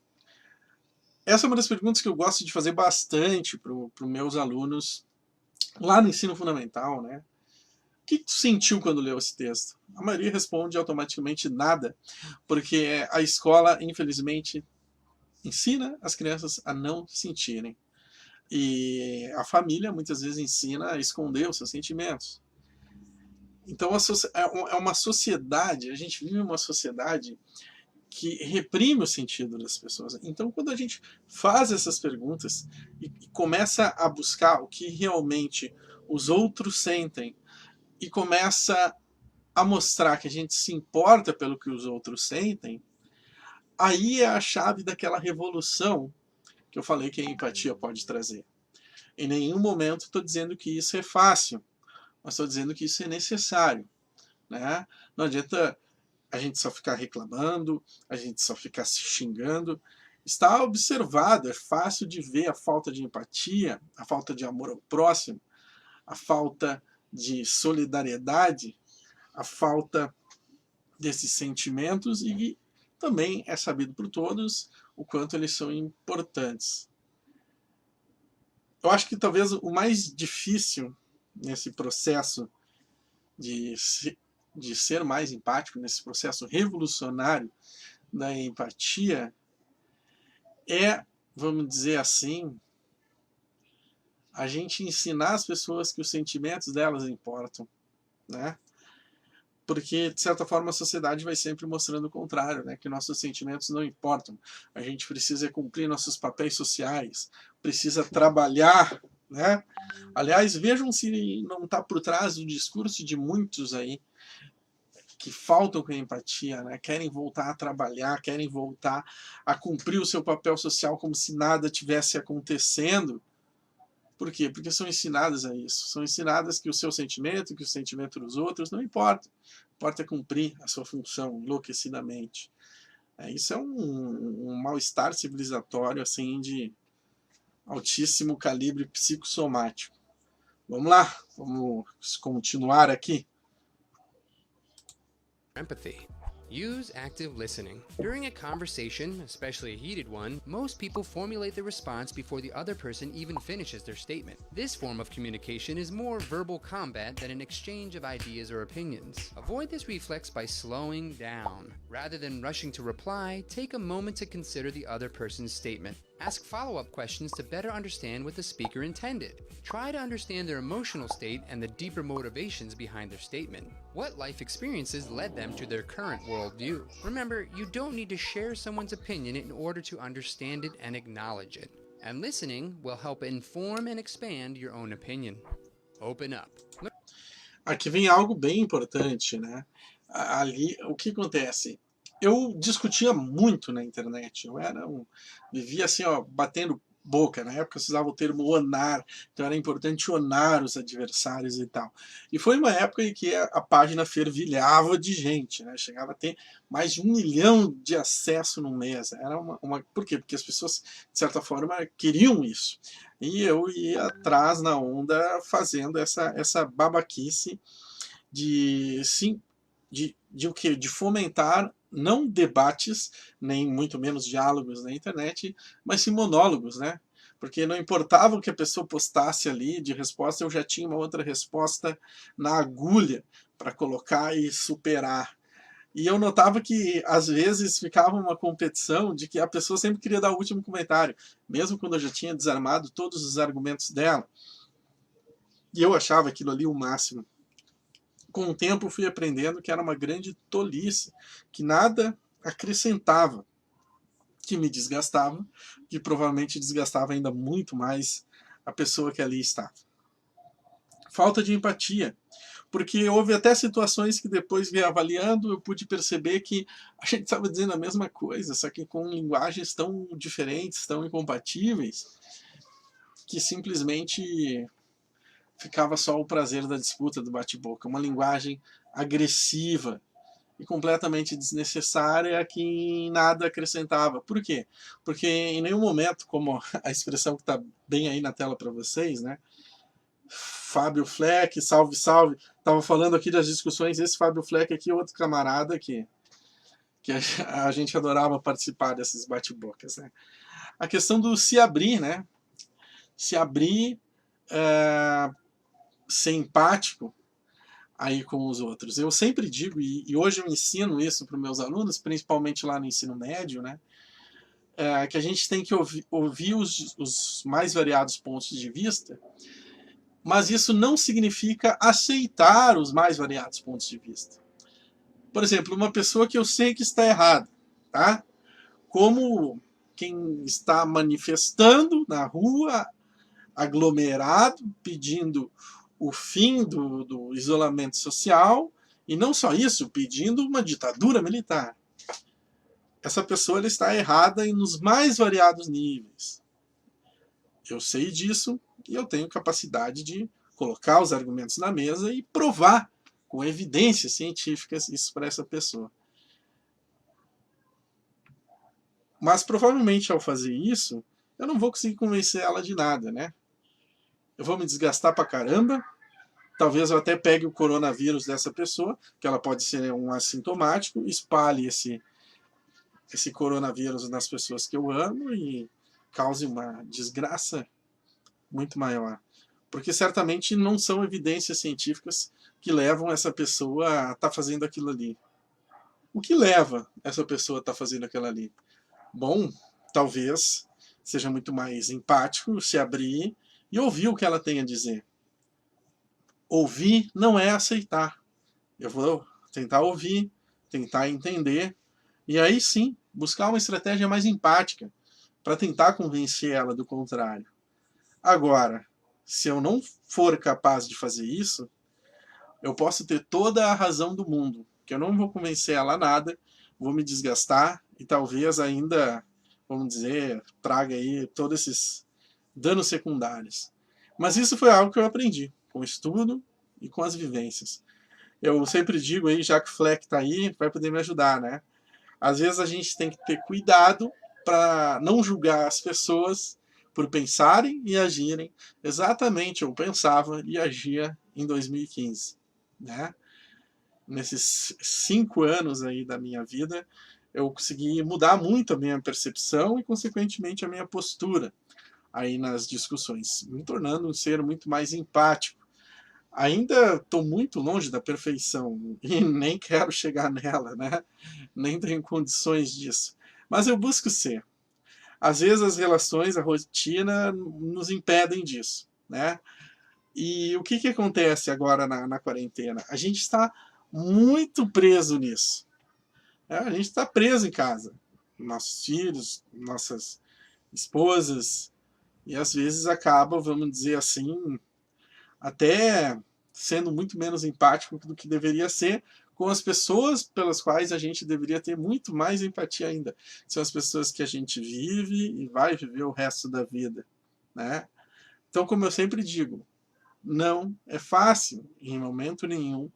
[SPEAKER 1] Essa é uma das perguntas que eu gosto de fazer bastante para os meus alunos lá no ensino fundamental, né? O que tu sentiu quando leu esse texto? A maioria responde automaticamente nada, porque a escola, infelizmente, ensina as crianças a não sentirem. E a família, muitas vezes, ensina a esconder os seus sentimentos. Então, é uma sociedade, a gente vive uma sociedade que reprime o sentido das pessoas. Então, quando a gente faz essas perguntas e começa a buscar o que realmente os outros sentem, e começa a mostrar que a gente se importa pelo que os outros sentem, aí é a chave daquela revolução que eu falei que a empatia pode trazer. Em nenhum momento estou dizendo que isso é fácil, mas estou dizendo que isso é necessário, né? Não adianta a gente só ficar reclamando, a gente só ficar se xingando. Está observado, é fácil de ver a falta de empatia, a falta de amor ao próximo, a falta de solidariedade, a falta desses sentimentos, e também é sabido por todos o quanto eles são importantes. Eu acho que talvez o mais difícil nesse processo de ser mais empático, nesse processo revolucionário da empatia, é, vamos dizer assim, a gente ensinar as pessoas que os sentimentos delas importam, né? Porque, de certa forma, a sociedade vai sempre mostrando o contrário, né? Que nossos sentimentos não importam. A gente precisa cumprir nossos papéis sociais, precisa trabalhar, né? Aliás, vejam se não está por trás do discurso de muitos aí que faltam com a empatia, né? Querem voltar a trabalhar, querem voltar a cumprir o seu papel social como se nada tivesse acontecendo. Por quê? Porque são ensinadas a isso. São ensinadas que o seu sentimento, que o sentimento dos outros não importa. Importa cumprir a sua função enlouquecidamente. Isso é um mal-estar civilizatório assim de altíssimo calibre psicossomático. Vamos lá, vamos continuar aqui.
[SPEAKER 3] Empathy. Use active listening. During a conversation, especially a heated one, most people formulate the response before the other person even finishes their statement. This form of communication is more verbal combat than an exchange of ideas or opinions. Avoid this reflex by slowing down. Rather than rushing to reply, take a moment to consider the other person's statement. Ask follow-up questions to better understand what the speaker intended. Try to understand their emotional state and the deeper motivations behind their statement. What life experiences led them to their current worldview? Remember, you don't need to share someone's opinion in order to understand it and acknowledge it. And listening will help inform and expand your own opinion. Open up.
[SPEAKER 1] Aqui vem algo bem importante, né? Ali, o que acontece? Eu discutia muito na internet. Vivia assim, ó, batendo boca. Na época se usava o termo onar, então era importante onar os adversários e tal. E foi uma época em que a página fervilhava de gente, né? Chegava a ter mais de 1 milhão de acesso no mês. Era Por quê? Porque as pessoas, de certa forma, queriam isso. E eu ia atrás na onda fazendo essa babaquice de o quê? De fomentar não debates, nem muito menos diálogos na internet, mas sim monólogos, né? Porque não importava o que a pessoa postasse ali de resposta, eu já tinha uma outra resposta na agulha para colocar e superar. E eu notava que, às vezes, ficava uma competição de que a pessoa sempre queria dar o último comentário, mesmo quando eu já tinha desarmado todos os argumentos dela. E eu achava aquilo ali o máximo. Com o tempo fui aprendendo que era uma grande tolice, que nada acrescentava, que me desgastava, que provavelmente desgastava ainda muito mais a pessoa que ali estava. Falta de empatia, porque houve até situações que depois, reavaliando, eu pude perceber que a gente estava dizendo a mesma coisa, só que com linguagens tão diferentes, tão incompatíveis, que simplesmente ficava só o prazer da disputa, do bate-boca. Uma linguagem agressiva e completamente desnecessária que nada acrescentava. Por quê? Porque em nenhum momento, como a expressão que está bem aí na tela para vocês, né? Fábio Fleck, salve, salve. Estava falando aqui das discussões, esse Fábio Fleck aqui, outro camarada que a gente adorava participar desses bate-bocas, né? A questão do se abrir, né? Se abrir, ser empático aí com os outros. Eu sempre digo, e hoje eu ensino isso para os meus alunos, principalmente lá no ensino médio, né? Que a gente tem que ouvir os mais variados pontos de vista, mas isso não significa aceitar os mais variados pontos de vista. Por exemplo, uma pessoa que eu sei que está errada, tá? Como quem está manifestando na rua, aglomerado, pedindo o fim do isolamento social, e não só isso, pedindo uma ditadura militar. Essa pessoa ela está errada nos mais variados níveis. Eu sei disso e eu tenho capacidade de colocar os argumentos na mesa e provar com evidências científicas isso para essa pessoa. Mas provavelmente ao fazer isso, eu não vou conseguir convencer ela de nada, né? Eu vou me desgastar pra caramba. Talvez eu até pegue o coronavírus dessa pessoa, que ela pode ser um assintomático, espalhe esse coronavírus nas pessoas que eu amo e cause uma desgraça muito maior. Porque certamente não são evidências científicas que levam essa pessoa a estar fazendo aquilo ali. O que leva essa pessoa a estar fazendo aquilo ali? Bom, talvez seja muito mais empático se abrir e ouvir o que ela tem a dizer. Ouvir não é aceitar. Eu vou tentar ouvir, tentar entender, e aí sim, buscar uma estratégia mais empática para tentar convencer ela do contrário. Agora, se eu não for capaz de fazer isso, eu posso ter toda a razão do mundo, que eu não vou convencer ela a nada, vou me desgastar e talvez ainda, vamos dizer, traga aí todos esses danos secundários. Mas isso foi algo que eu aprendi com o estudo e com as vivências. Eu sempre digo aí, já que o Fleck está aí, vai poder me ajudar, né? Às vezes a gente tem que ter cuidado para não julgar as pessoas por pensarem e agirem exatamente, eu pensava e agia em 2015, né? Nesses 5 anos aí da minha vida, eu consegui mudar muito a minha percepção e, consequentemente, a minha postura aí nas discussões, me tornando um ser muito mais empático. Ainda estou muito longe da perfeição e nem quero chegar nela, né? Nem tenho condições disso. Mas eu busco ser. Às vezes as relações, a rotina nos impedem disso, né? E o que acontece agora na quarentena? A gente está muito preso nisso. Né? A gente está preso em casa. Nossos filhos, nossas esposas, e às vezes acaba, vamos dizer assim, até sendo muito menos empático do que deveria ser com as pessoas pelas quais a gente deveria ter muito mais empatia ainda. São as pessoas que a gente vive e vai viver o resto da vida, né? Então, como eu sempre digo, não é fácil, em momento nenhum,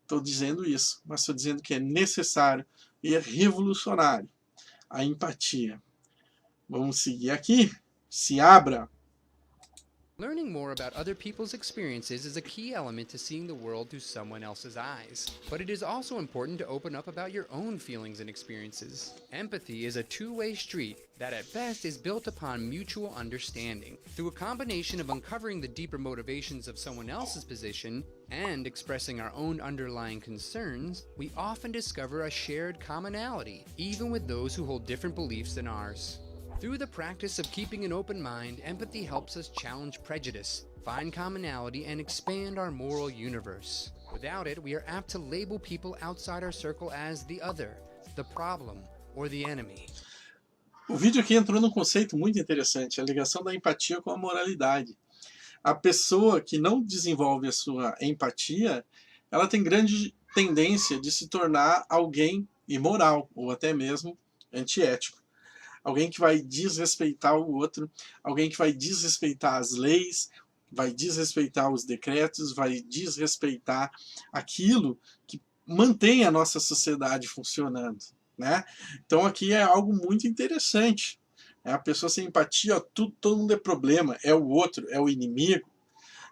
[SPEAKER 1] estou dizendo isso, mas estou dizendo que é necessário e é revolucionário a empatia. Vamos seguir aqui. Se abra.
[SPEAKER 3] Learning more about other people's experiences is a key element to seeing the world through someone else's eyes. But it is also important to open up about your own feelings and experiences. Empathy is a two-way street that at best is built upon mutual understanding. Through a combination of uncovering the deeper motivations of someone else's position and expressing our own underlying concerns, we often discover a shared commonality, even with those who hold different beliefs than ours. Through the practice of keeping an open mind, empathy helps us challenge prejudice, find commonality, and expand our moral universe. Without it, we are apt to label people outside our circle as the other, the problem, or the enemy.
[SPEAKER 1] O vídeo aqui entrou num conceito muito interessante, a ligação da empatia com a moralidade. A pessoa que não desenvolve a sua empatia, ela tem grande tendência de se tornar alguém imoral, ou até mesmo antiético. Alguém que vai desrespeitar o outro, alguém que vai desrespeitar as leis, vai desrespeitar os decretos, vai desrespeitar aquilo que mantém a nossa sociedade funcionando, né? Então aqui é algo muito interessante. A pessoa sem empatia, todo mundo é problema, é o outro, é o inimigo.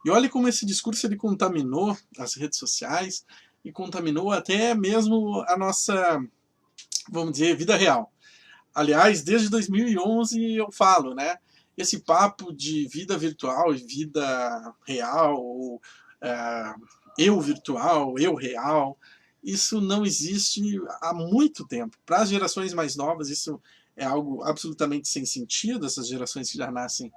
[SPEAKER 1] E olha como esse discurso ele contaminou as redes sociais e contaminou até mesmo a nossa, vamos dizer, vida real. Aliás, desde 2011 eu falo, né? Esse papo de vida virtual e vida real, ou eu virtual, eu real, isso não existe há muito tempo. Para as gerações mais novas, isso é algo absolutamente sem sentido, essas gerações que já nascem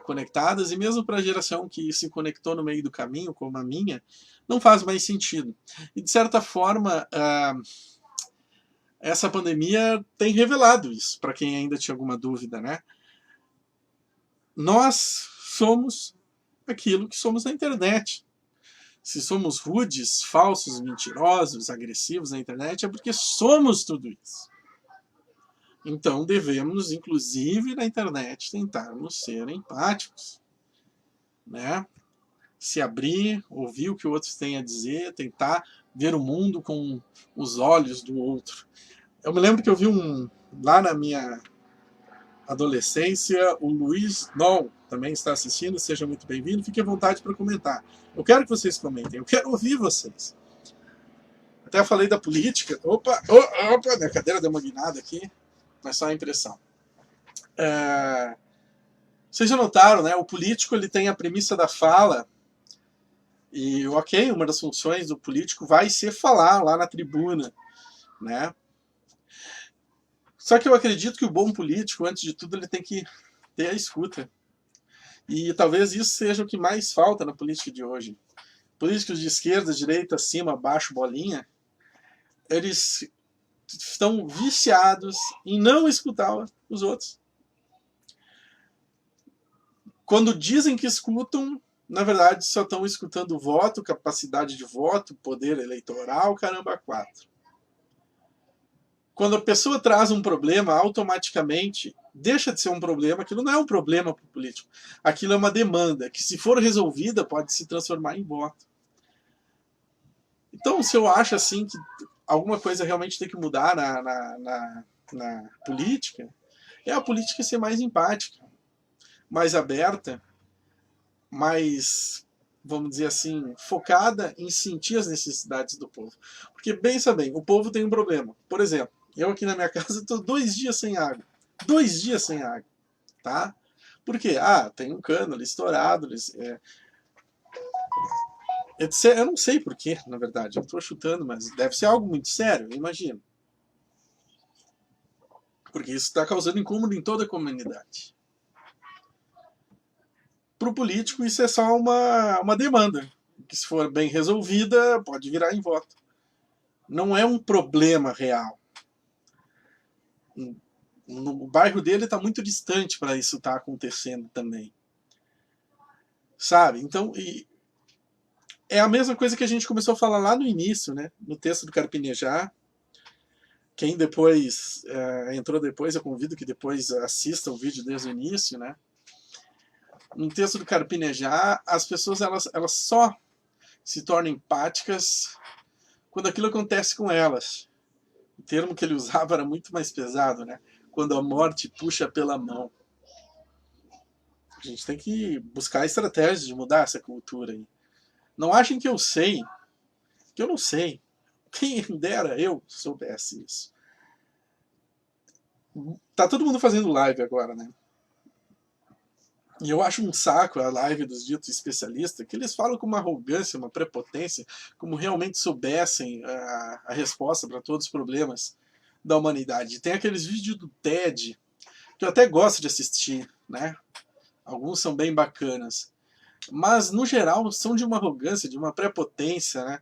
[SPEAKER 1] conectadas, e mesmo para a geração que se conectou no meio do caminho, como a minha, não faz mais sentido. E, de certa forma, essa pandemia tem revelado isso, para quem ainda tinha alguma dúvida, né? Nós somos aquilo que somos na internet. Se somos rudes, falsos, mentirosos, agressivos na internet, é porque somos tudo isso. Então devemos, inclusive na internet, tentarmos ser empáticos, né? Se abrir, ouvir o que o outro tem a dizer, tentar ver o mundo com os olhos do outro. Eu me lembro que eu vi lá na minha adolescência, o Luiz Noll também está assistindo, seja muito bem-vindo, fique à vontade para comentar. Eu quero que vocês comentem, eu quero ouvir vocês. Até falei da política. Opa, minha cadeira deu uma guinada aqui, mas só a impressão. Vocês já notaram, né? O político ele tem a premissa da fala. E, ok, uma das funções do político vai ser falar lá na tribuna, né? Só que eu acredito que o bom político, antes de tudo, ele tem que ter a escuta. E talvez isso seja o que mais falta na política de hoje. Políticos de esquerda, direita, cima, baixo, bolinha, eles estão viciados em não escutar os outros. Quando dizem que escutam, na verdade só estão escutando voto, capacidade de voto, poder eleitoral, caramba, 4. Quando a pessoa traz um problema, automaticamente deixa de ser um problema. Aquilo não é um problema para o político. Aquilo é uma demanda que, se for resolvida, pode se transformar em voto. Então, se eu acho assim que alguma coisa realmente tem que mudar na política, é a política ser mais empática, mais aberta, mais, vamos dizer assim, focada em sentir as necessidades do povo. Porque, pensa bem, o povo tem um problema. Por exemplo, eu aqui na minha casa estou 2 dias sem água. 2 dias sem água, tá? Por quê? Tem um cano ali estourado, eu não sei porquê, na verdade. Eu estou chutando, mas deve ser algo muito sério, eu imagino. Porque isso está causando incômodo em toda a comunidade. Para o político, isso é só uma demanda, que, se for bem resolvida, pode virar em voto. Não é um problema real. No bairro dele está muito distante para isso estar acontecendo também. Sabe? Então, é a mesma coisa que a gente começou a falar lá no início, né? No texto do Carpinejar. Quem depois entrou depois, eu convido que depois assista o vídeo desde o início, né? No texto do Carpinejar, as pessoas elas só se tornam empáticas quando aquilo acontece com elas. O termo que ele usava era muito mais pesado, né? Quando a morte puxa pela mão. A gente tem que buscar estratégias de mudar essa cultura aí. Não achem que eu sei, que eu não sei. Quem dera eu soubesse isso. Tá todo mundo fazendo live agora, né? E eu acho um saco a live dos ditos especialistas, que eles falam com uma arrogância, uma prepotência, como realmente soubessem a resposta para todos os problemas da humanidade. Tem aqueles vídeos do TED, que eu até gosto de assistir, né? Alguns são bem bacanas. Mas, no geral, são de uma arrogância, de uma prepotência, né?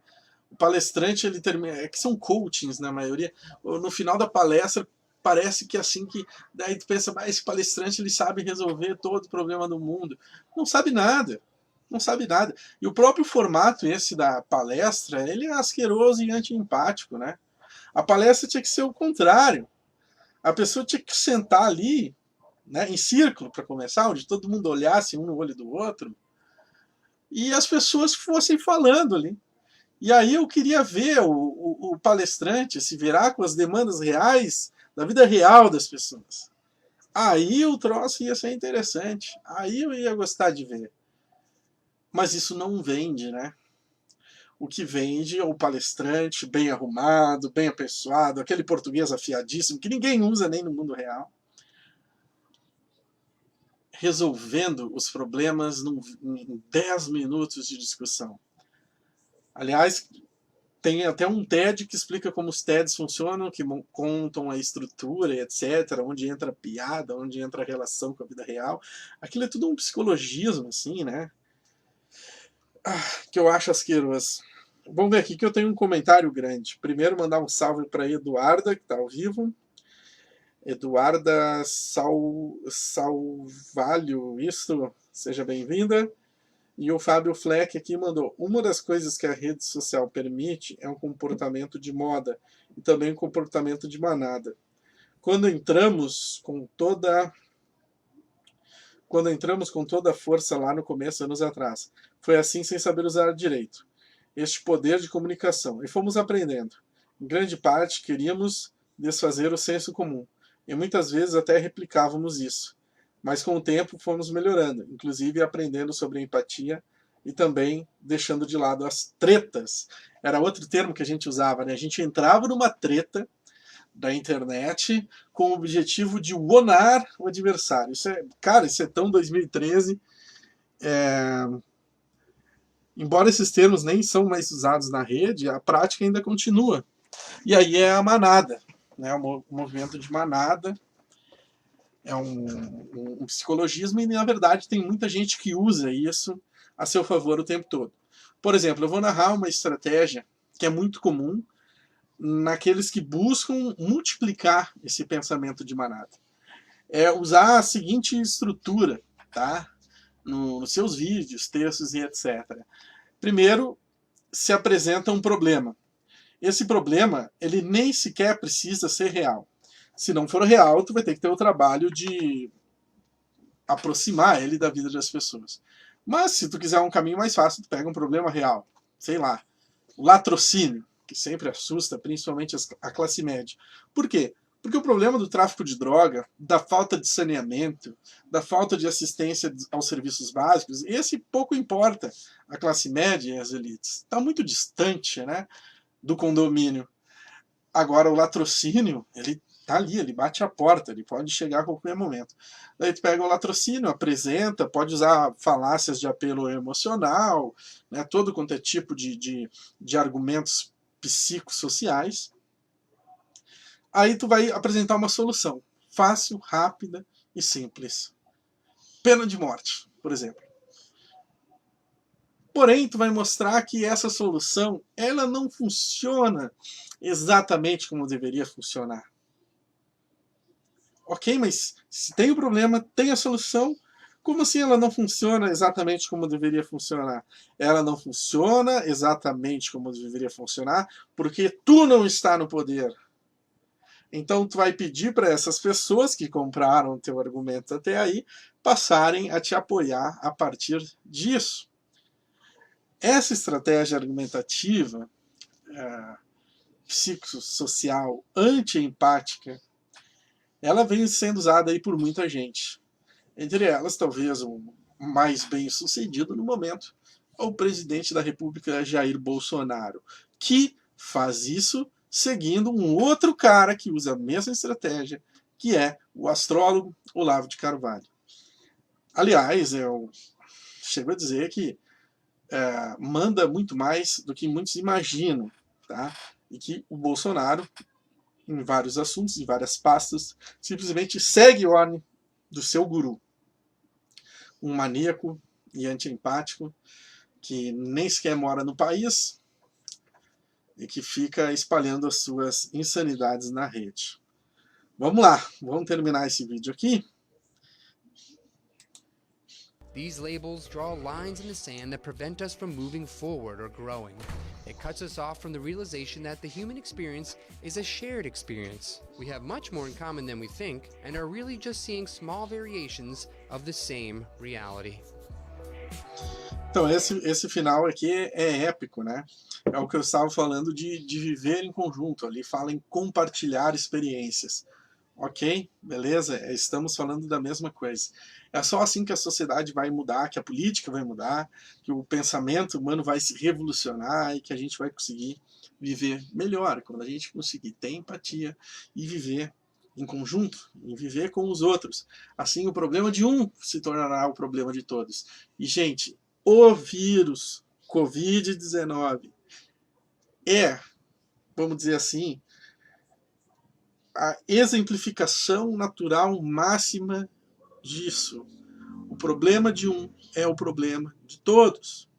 [SPEAKER 1] O palestrante, ele termina... É que são coachings, na maioria. No final da palestra, parece que assim que... Daí tu pensa, esse palestrante, ele sabe resolver todo o problema do mundo. Não sabe nada. Não sabe nada. E o próprio formato esse da palestra, ele é asqueroso e anti-empático, né? A palestra tinha que ser o contrário. A pessoa tinha que sentar ali, né, em círculo, para começar, onde todo mundo olhasse um no olho do outro, e as pessoas fossem falando ali. E aí eu queria ver o palestrante se virar com as demandas reais da vida real das pessoas. Aí o troço ia ser interessante. Aí eu ia gostar de ver. Mas isso não vende, né? O que vende é o palestrante bem arrumado, bem apessoado, aquele português afiadíssimo que ninguém usa nem no mundo real, resolvendo os problemas em 10 minutos de discussão. Aliás, tem até um TED que explica como os TEDs funcionam, que contam a estrutura, etc., onde entra a piada, onde entra a relação com a vida real. Aquilo é tudo um psicologismo, assim, né? Que eu acho asqueroso. Vamos ver aqui que eu tenho um comentário grande. Primeiro, mandar um salve para a Eduarda, que está ao vivo. Eduarda Salvalho, isso, seja bem-vinda. E o Fábio Fleck aqui mandou: uma das coisas que a rede social permite é um comportamento de moda e também um comportamento de manada. Quando entramos com toda a força lá no começo, anos atrás, foi assim sem saber usar direito este poder de comunicação, e fomos aprendendo. Em grande parte, queríamos desfazer o senso comum, e muitas vezes até replicávamos isso. Mas com o tempo fomos melhorando, inclusive aprendendo sobre a empatia e também deixando de lado as tretas. Era outro termo que a gente usava, né? A gente entrava numa treta da internet com o objetivo de onar o adversário. Cara, isso é tão 2013. Embora esses termos nem são mais usados na rede, a prática ainda continua. E aí é a manada, né? O movimento de manada é um psicologismo e, na verdade, tem muita gente que usa isso a seu favor o tempo todo. Por exemplo, eu vou narrar uma estratégia que é muito comum naqueles que buscam multiplicar esse pensamento de manada. É usar a seguinte estrutura, tá? Nos seus vídeos, textos e etc. Primeiro, se apresenta um problema. Esse problema, ele nem sequer precisa ser real. Se não for real, tu vai ter que ter o trabalho de aproximar ele da vida das pessoas. Mas se tu quiser um caminho mais fácil, tu pega um problema real. Sei lá, o latrocínio, que sempre assusta, principalmente a classe média. Por quê? Porque o problema do tráfico de droga, da falta de saneamento, da falta de assistência aos serviços básicos, esse pouco importa a classe média e as elites. Está muito distante, né, do condomínio. Agora, o latrocínio, ele tá ali, ele bate a porta, ele pode chegar a qualquer momento. Daí tu pega o latrocínio, apresenta, pode usar falácias de apelo emocional, né, todo quanto é tipo de argumentos psicossociais. Aí tu vai apresentar uma solução fácil, rápida e simples. Pena de morte, por exemplo. Porém, tu vai mostrar que essa solução, ela não funciona exatamente como deveria funcionar. Ok, mas se tem o problema, tem a solução, como assim ela não funciona exatamente como deveria funcionar? Ela não funciona exatamente como deveria funcionar porque tu não está no poder. Então tu vai pedir para essas pessoas que compraram o teu argumento até aí passarem a te apoiar a partir disso. Essa estratégia argumentativa, psicossocial, anti-empática, ela vem sendo usada aí por muita gente. Entre elas, talvez o mais bem sucedido no momento é o presidente da República, Jair Bolsonaro, que faz isso seguindo um outro cara que usa a mesma estratégia, que é o astrólogo Olavo de Carvalho. Aliás, eu chego a dizer que manda muito mais do que muitos imaginam, tá? E que o Bolsonaro, em vários assuntos, em várias pastas, simplesmente segue o ordem do seu guru. Um maníaco e anti-empático que nem sequer mora no país e que fica espalhando as suas insanidades na rede. Vamos lá, vamos terminar esse vídeo aqui.
[SPEAKER 3] These labels draw lines in the sand that prevent us from moving forward or growing. It cuts us off from the realization that the human experience is a shared experience. We have much more in common than we think, and are really just seeing small variations of the same reality.
[SPEAKER 1] Então, esse final aqui é épico, né? É o que eu estava falando de viver em conjunto. Ali fala em compartilhar experiências. Ok? Beleza? Estamos falando da mesma coisa. É só assim que a sociedade vai mudar, que a política vai mudar, que o pensamento humano vai se revolucionar e que a gente vai conseguir viver melhor. Quando a gente conseguir ter empatia e viver em conjunto, em viver com os outros. Assim, o problema de um se tornará o problema de todos. E, gente, o vírus Covid-19 é, vamos dizer assim, a exemplificação natural máxima disso. O problema de um é o problema de todos.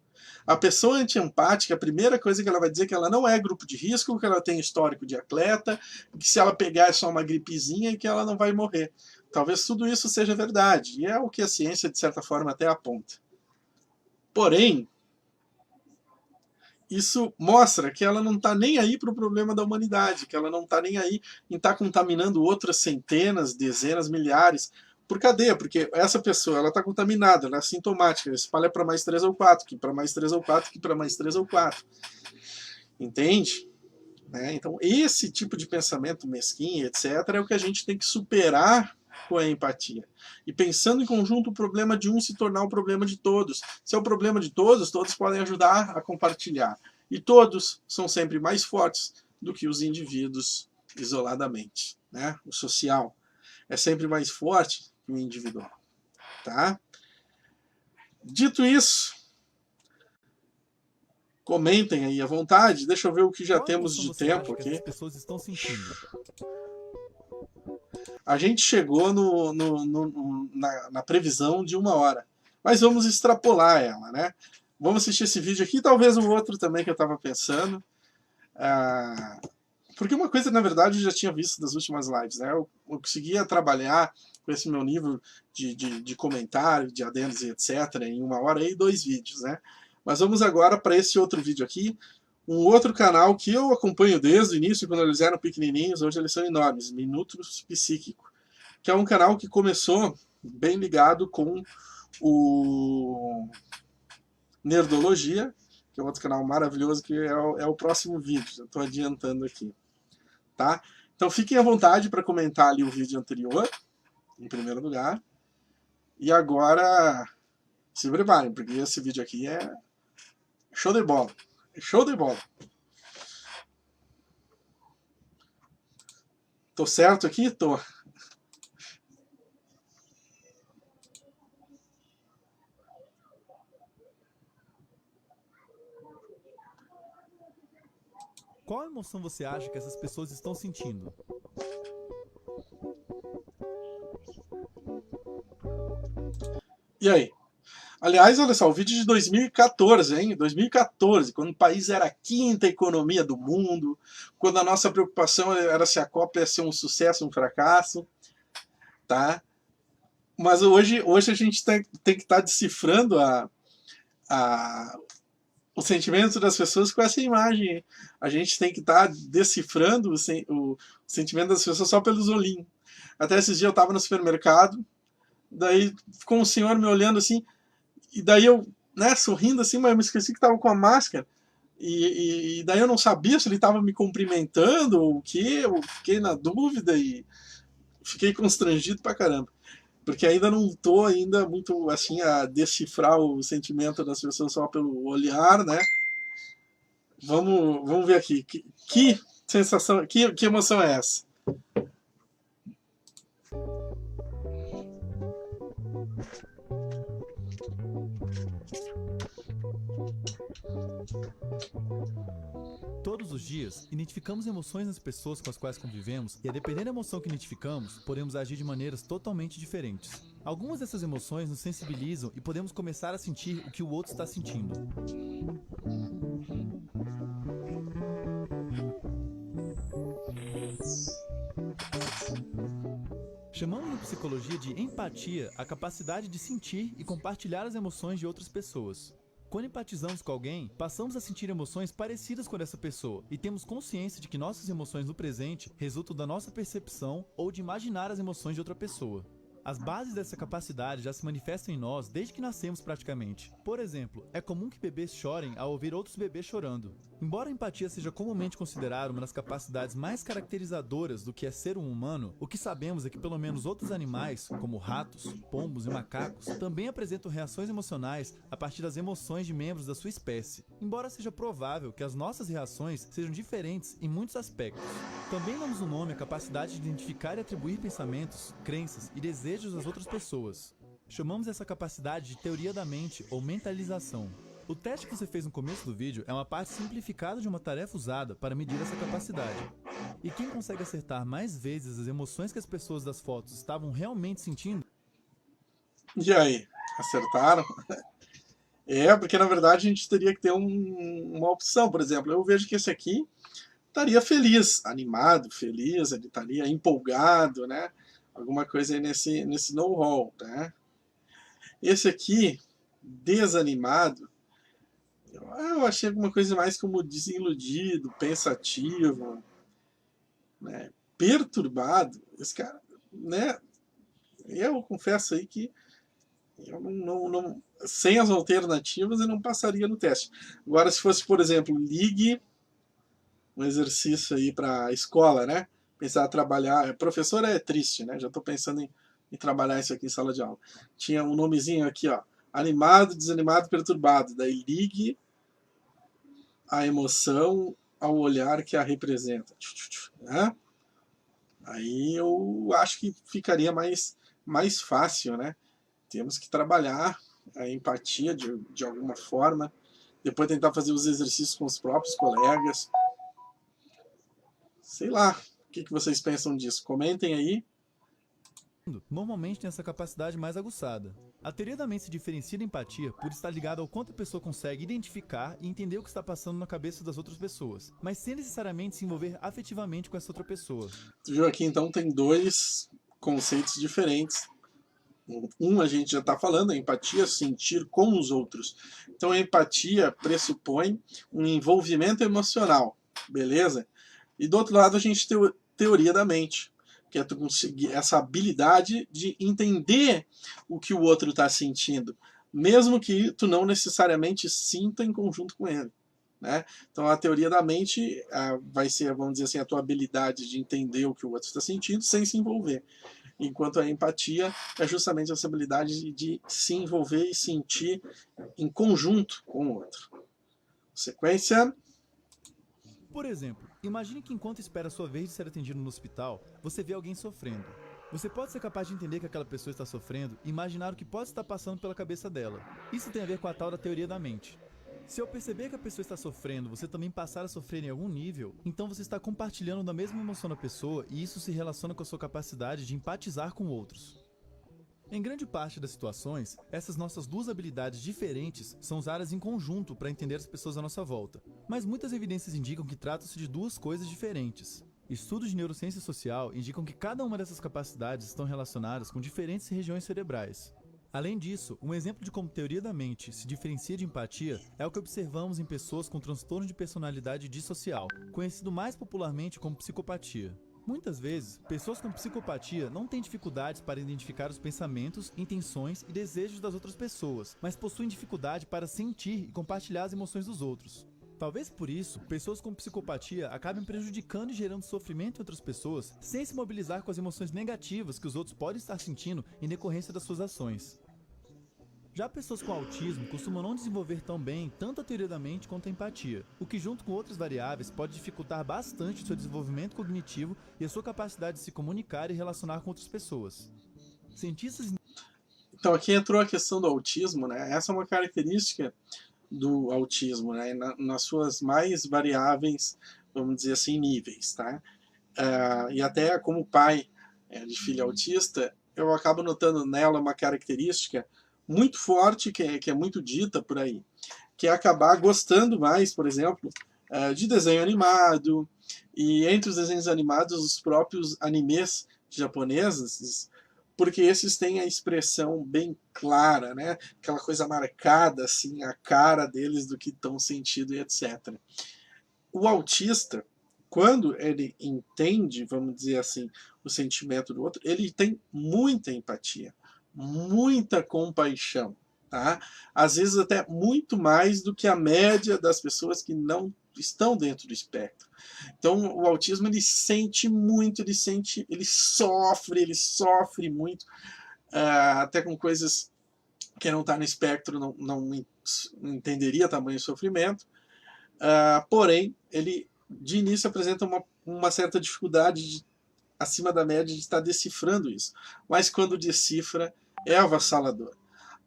[SPEAKER 1] A pessoa anti-empática, a primeira coisa que ela vai dizer é que ela não é grupo de risco, que ela tem histórico de atleta, que se ela pegar é só uma gripezinha e que ela não vai morrer. Talvez tudo isso seja verdade, e é o que a ciência, de certa forma, até aponta. Porém, isso mostra que ela não está nem aí para o problema da humanidade, que ela não está nem aí em estar contaminando outras centenas, dezenas, milhares. Por cadeia, porque essa pessoa ela está contaminada, ela é sintomática, ela espalha para mais 3 ou 4, que para mais 3 ou 4, que para mais 3 ou 4. Entende? Né? Então, esse tipo de pensamento mesquinho, etc., é o que a gente tem que superar com a empatia. E pensando em conjunto, o problema de um se tornar o problema de todos. Se é o problema de todos, todos podem ajudar a compartilhar. E todos são sempre mais fortes do que os indivíduos isoladamente, né? O social é sempre mais forte que o individual, tá? Dito isso, comentem aí à vontade. Deixa eu ver o que já temos de tempo aqui.
[SPEAKER 4] As pessoas estão sentindo.
[SPEAKER 1] A gente chegou na previsão de 1 hora, mas vamos extrapolar ela, né? Vamos assistir esse vídeo aqui, talvez um outro também que eu estava pensando. Porque uma coisa, na verdade, eu já tinha visto das últimas lives, né? Eu conseguia trabalhar com esse meu nível de comentário, de adendos e etc. em 1 hora e 2 vídeos, né? Mas vamos agora para esse outro vídeo aqui. Um outro canal que eu acompanho desde o início, quando eles eram pequenininhos, hoje eles são enormes, Minutos Psíquico, que é um canal que começou bem ligado com o Nerdologia, que é outro canal maravilhoso, que é o próximo vídeo, já estou adiantando aqui. Tá? Então fiquem à vontade para comentar ali o vídeo anterior, em primeiro lugar. E agora, se preparem, porque esse vídeo aqui é show de bola. Show de bola. Tô certo aqui? Tô.
[SPEAKER 4] Qual emoção você acha que essas pessoas estão sentindo?
[SPEAKER 1] E aí? Aliás, olha só, o vídeo de 2014, hein? 2014, quando o país era a 5ª economia do mundo, quando a nossa preocupação era se a Copa ia ser um sucesso, um fracasso, tá? Mas hoje a gente tem que estar decifrando o sentimento das pessoas com essa imagem. A gente tem que estar decifrando o sentimento das pessoas só pelos olhinhos. Até esses dias eu estava no supermercado, daí ficou um senhor me olhando assim, e daí eu, né, sorrindo assim, mas eu me esqueci que estava com a máscara. E daí eu não sabia se ele estava me cumprimentando ou o quê. Eu fiquei na dúvida e fiquei constrangido pra caramba. Porque ainda não estou ainda muito assim a decifrar o sentimento das pessoas só pelo olhar, né? Vamos ver aqui. Que sensação, que emoção é essa?
[SPEAKER 4] Todos os dias, identificamos emoções nas pessoas com as quais convivemos e, a depender da emoção que identificamos, podemos agir de maneiras totalmente diferentes. Algumas dessas emoções nos sensibilizam e podemos começar a sentir o que o outro está sentindo. Chamamos na psicologia de empatia a capacidade de sentir e compartilhar as emoções de outras pessoas. Quando empatizamos com alguém, passamos a sentir emoções parecidas com essa pessoa e temos consciência de que nossas emoções no presente resultam da nossa percepção ou de imaginar as emoções de outra pessoa. As bases dessa capacidade já se manifestam em nós desde que nascemos praticamente. Por exemplo, é comum que bebês chorem ao ouvir outros bebês chorando. Embora a empatia seja comumente considerada uma das capacidades mais caracterizadoras do que é ser um humano, o que sabemos é que pelo menos outros animais, como ratos, pombos e macacos, também apresentam reações emocionais a partir das emoções de membros da sua espécie. Embora seja provável que as nossas reações sejam diferentes em muitos aspectos. Também damos o nome à capacidade de identificar e atribuir pensamentos, crenças e desejos às outras pessoas. Chamamos essa capacidade de teoria da mente ou mentalização. O teste que você fez no começo do vídeo é uma parte simplificada de uma tarefa usada para medir essa capacidade. E quem consegue acertar mais vezes as emoções que as pessoas das fotos estavam realmente sentindo?
[SPEAKER 1] E aí, acertaram? Porque na verdade a gente teria que ter uma opção. Por exemplo, eu vejo que esse aqui estaria feliz, animado, feliz, ele estaria empolgado, né? Alguma coisa aí nesse know-how, né? Esse aqui, desanimado, eu achei alguma coisa mais como desiludido, pensativo, né? Perturbado. Esse cara, né? Eu confesso aí que eu não sem as alternativas eu não passaria no teste. Agora, se fosse, por exemplo, ligue um exercício aí para a escola, né? precisava trabalhar. Professor é triste, né? Já estou pensando em trabalhar isso aqui em sala de aula. Tinha um nomezinho aqui, ó. Animado, desanimado, perturbado. Daí ligue a emoção ao olhar que a representa. Né? Aí eu acho que ficaria mais fácil, né? Temos que trabalhar a empatia de alguma forma. Depois tentar fazer os exercícios com os próprios colegas. Sei lá. O que vocês pensam disso? Comentem aí.
[SPEAKER 4] Normalmente tem essa capacidade mais aguçada. A teoria da mente se diferencia da empatia por estar ligada ao quanto a pessoa consegue identificar e entender o que está passando na cabeça das outras pessoas, mas sem necessariamente se envolver afetivamente com essa outra pessoa.
[SPEAKER 1] Tu viu aqui, então, tem dois conceitos diferentes. Um a gente já está falando, a empatia, sentir com os outros. Então a empatia pressupõe um envolvimento emocional, beleza? E do outro lado a gente tem teoria da mente, que é tu conseguir essa habilidade de entender o que o outro está sentindo, mesmo que tu não necessariamente sinta em conjunto com ele. Né? Então a teoria da mente vai ser, vamos dizer assim, a tua habilidade de entender o que o outro está sentindo sem se envolver. Enquanto a empatia é justamente essa habilidade de se envolver e sentir em conjunto com o outro. Sequência.
[SPEAKER 4] Por exemplo, imagine que enquanto espera a sua vez de ser atendido no hospital, você vê alguém sofrendo. Você pode ser capaz de entender que aquela pessoa está sofrendo e imaginar o que pode estar passando pela cabeça dela. Isso tem a ver com a tal da teoria da mente. Se eu perceber que a pessoa está sofrendo, você também passar a sofrer em algum nível, então você está compartilhando da mesma emoção da pessoa e isso se relaciona com a sua capacidade de empatizar com outros. Em grande parte das situações, essas nossas duas habilidades diferentes são usadas em conjunto para entender as pessoas à nossa volta, mas muitas evidências indicam que tratam-se de duas coisas diferentes. Estudos de neurociência social indicam que cada uma dessas capacidades estão relacionadas com diferentes regiões cerebrais. Além disso, um exemplo de como teoria da mente se diferencia de empatia é o que observamos em pessoas com transtorno de personalidade dissocial, conhecido mais popularmente como psicopatia. Muitas vezes, pessoas com psicopatia não têm dificuldades para identificar os pensamentos, intenções e desejos das outras pessoas, mas possuem dificuldade para sentir e compartilhar as emoções dos outros. Talvez por isso, pessoas com psicopatia acabem prejudicando e gerando sofrimento em outras pessoas sem se mobilizar com as emoções negativas que os outros podem estar sentindo em decorrência das suas ações. Já pessoas com autismo costumam não desenvolver tão bem tanto a teoria da mente quanto a empatia, o que junto com outras variáveis pode dificultar bastante o seu desenvolvimento cognitivo e a sua capacidade de se comunicar e relacionar com outras pessoas. Cientistas...
[SPEAKER 1] Então aqui entrou a questão do autismo, né? Essa é uma característica do autismo, né? Nas suas mais variáveis, vamos dizer assim, níveis, tá? E até como pai de filho autista, eu acabo notando nela uma característica muito forte, que é muito dita por aí, que é acabar gostando mais, por exemplo, de desenho animado, e entre os desenhos animados, os próprios animes japoneses, porque esses têm a expressão bem clara, né? Aquela coisa marcada, assim, a cara deles do que estão sentindo e etc. O autista, quando ele entende, vamos dizer assim, o sentimento do outro, ele tem muita empatia, muita compaixão, tá? Às vezes até muito mais do que a média das pessoas que não estão dentro do espectro. Então o autismo ele sente muito, ele sofre muito, até com coisas que não está no espectro não entenderia tamanho sofrimento, porém ele de início apresenta uma certa dificuldade acima da média de estar decifrando isso, mas quando decifra é avassalador.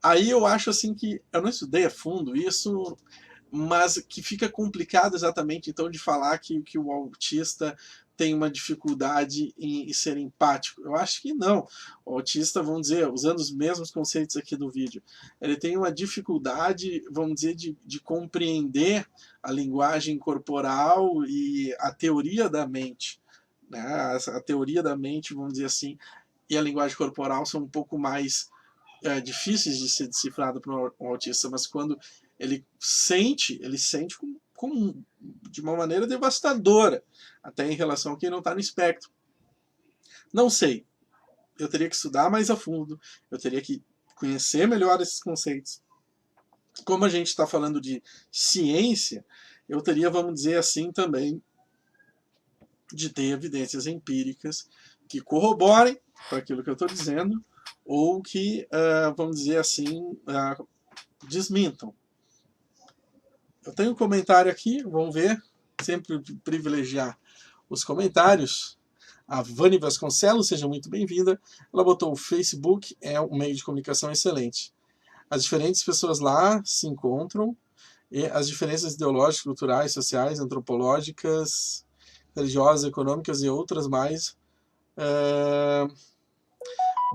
[SPEAKER 1] Aí eu acho assim que, eu não estudei a fundo isso, mas que fica complicado exatamente então de falar que o autista tem uma dificuldade em ser empático. Eu acho que não. O autista, vamos dizer, usando os mesmos conceitos aqui do vídeo, ele tem uma dificuldade, vamos dizer, de compreender a linguagem corporal e a teoria da mente. Né? A teoria da mente, vamos dizer assim, e a linguagem corporal são um pouco mais difíceis de ser decifrado para um autista, mas quando ele sente de uma maneira devastadora, até em relação a quem não está no espectro. Não sei. Eu teria que estudar mais a fundo, eu teria que conhecer melhor esses conceitos. Como a gente está falando de ciência, eu teria, vamos dizer assim, também de ter evidências empíricas que corroborem para aquilo que eu estou dizendo, ou que, vamos dizer assim, desmintam. Eu tenho um comentário aqui, vamos ver, sempre privilegiar os comentários. A Vani Vasconcelos, seja muito bem-vinda. Ela botou: o Facebook é um meio de comunicação excelente. As diferentes pessoas lá se encontram e as diferenças ideológicas, culturais, sociais, antropológicas, religiosas, econômicas e outras mais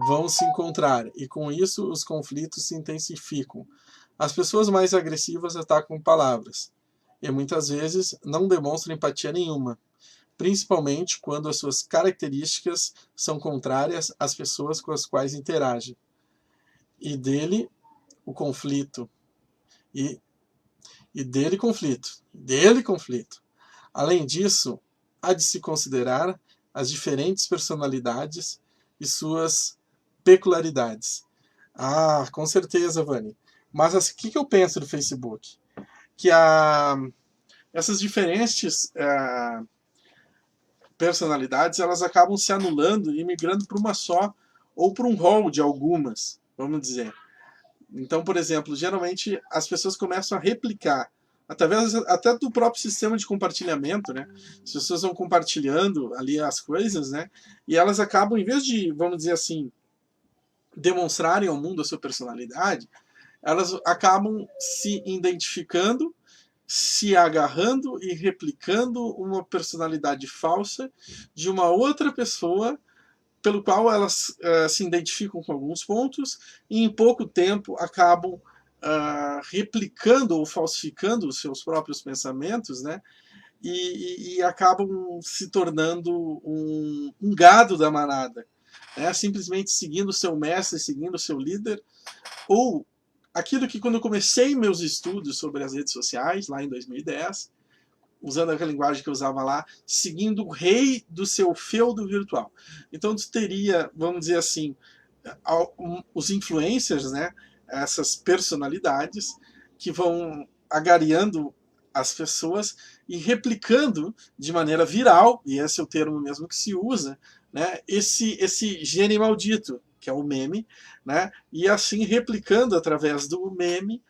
[SPEAKER 1] vão se encontrar. E com isso os conflitos se intensificam. As pessoas mais agressivas atacam palavras e muitas vezes não demonstram empatia nenhuma, principalmente quando as suas características são contrárias às pessoas com as quais interagem. E dele o conflito. E dele conflito. Dele conflito. Além disso, há de se considerar as diferentes personalidades e suas peculiaridades. Ah, com certeza, Vani. Mas o que eu penso do Facebook? Que essas diferentes personalidades, elas acabam se anulando e migrando para uma só, ou para um rol de algumas, vamos dizer. Então, por exemplo, geralmente as pessoas começam a replicar, através até do próprio sistema de compartilhamento, né? As pessoas vão compartilhando ali as coisas, né? E elas acabam, em vez de, vamos dizer assim, demonstrarem ao mundo a sua personalidade, elas acabam se identificando, se agarrando e replicando uma personalidade falsa de uma outra pessoa, pelo qual elas se identificam com alguns pontos e em pouco tempo acabam replicando ou falsificando os seus próprios pensamentos, né? E acabam se tornando um gado da manada, né? Simplesmente seguindo o seu mestre, seguindo o seu líder, ou aquilo que, quando eu comecei meus estudos sobre as redes sociais, lá em 2010, usando aquela linguagem que eu usava lá, seguindo o rei do seu feudo virtual. Então, tu teria, vamos dizer assim, os influencers, né, essas personalidades que vão agariando as pessoas e replicando de maneira viral, e esse é o termo mesmo que se usa, né, esse gene maldito, que é o meme, né, e assim replicando através do meme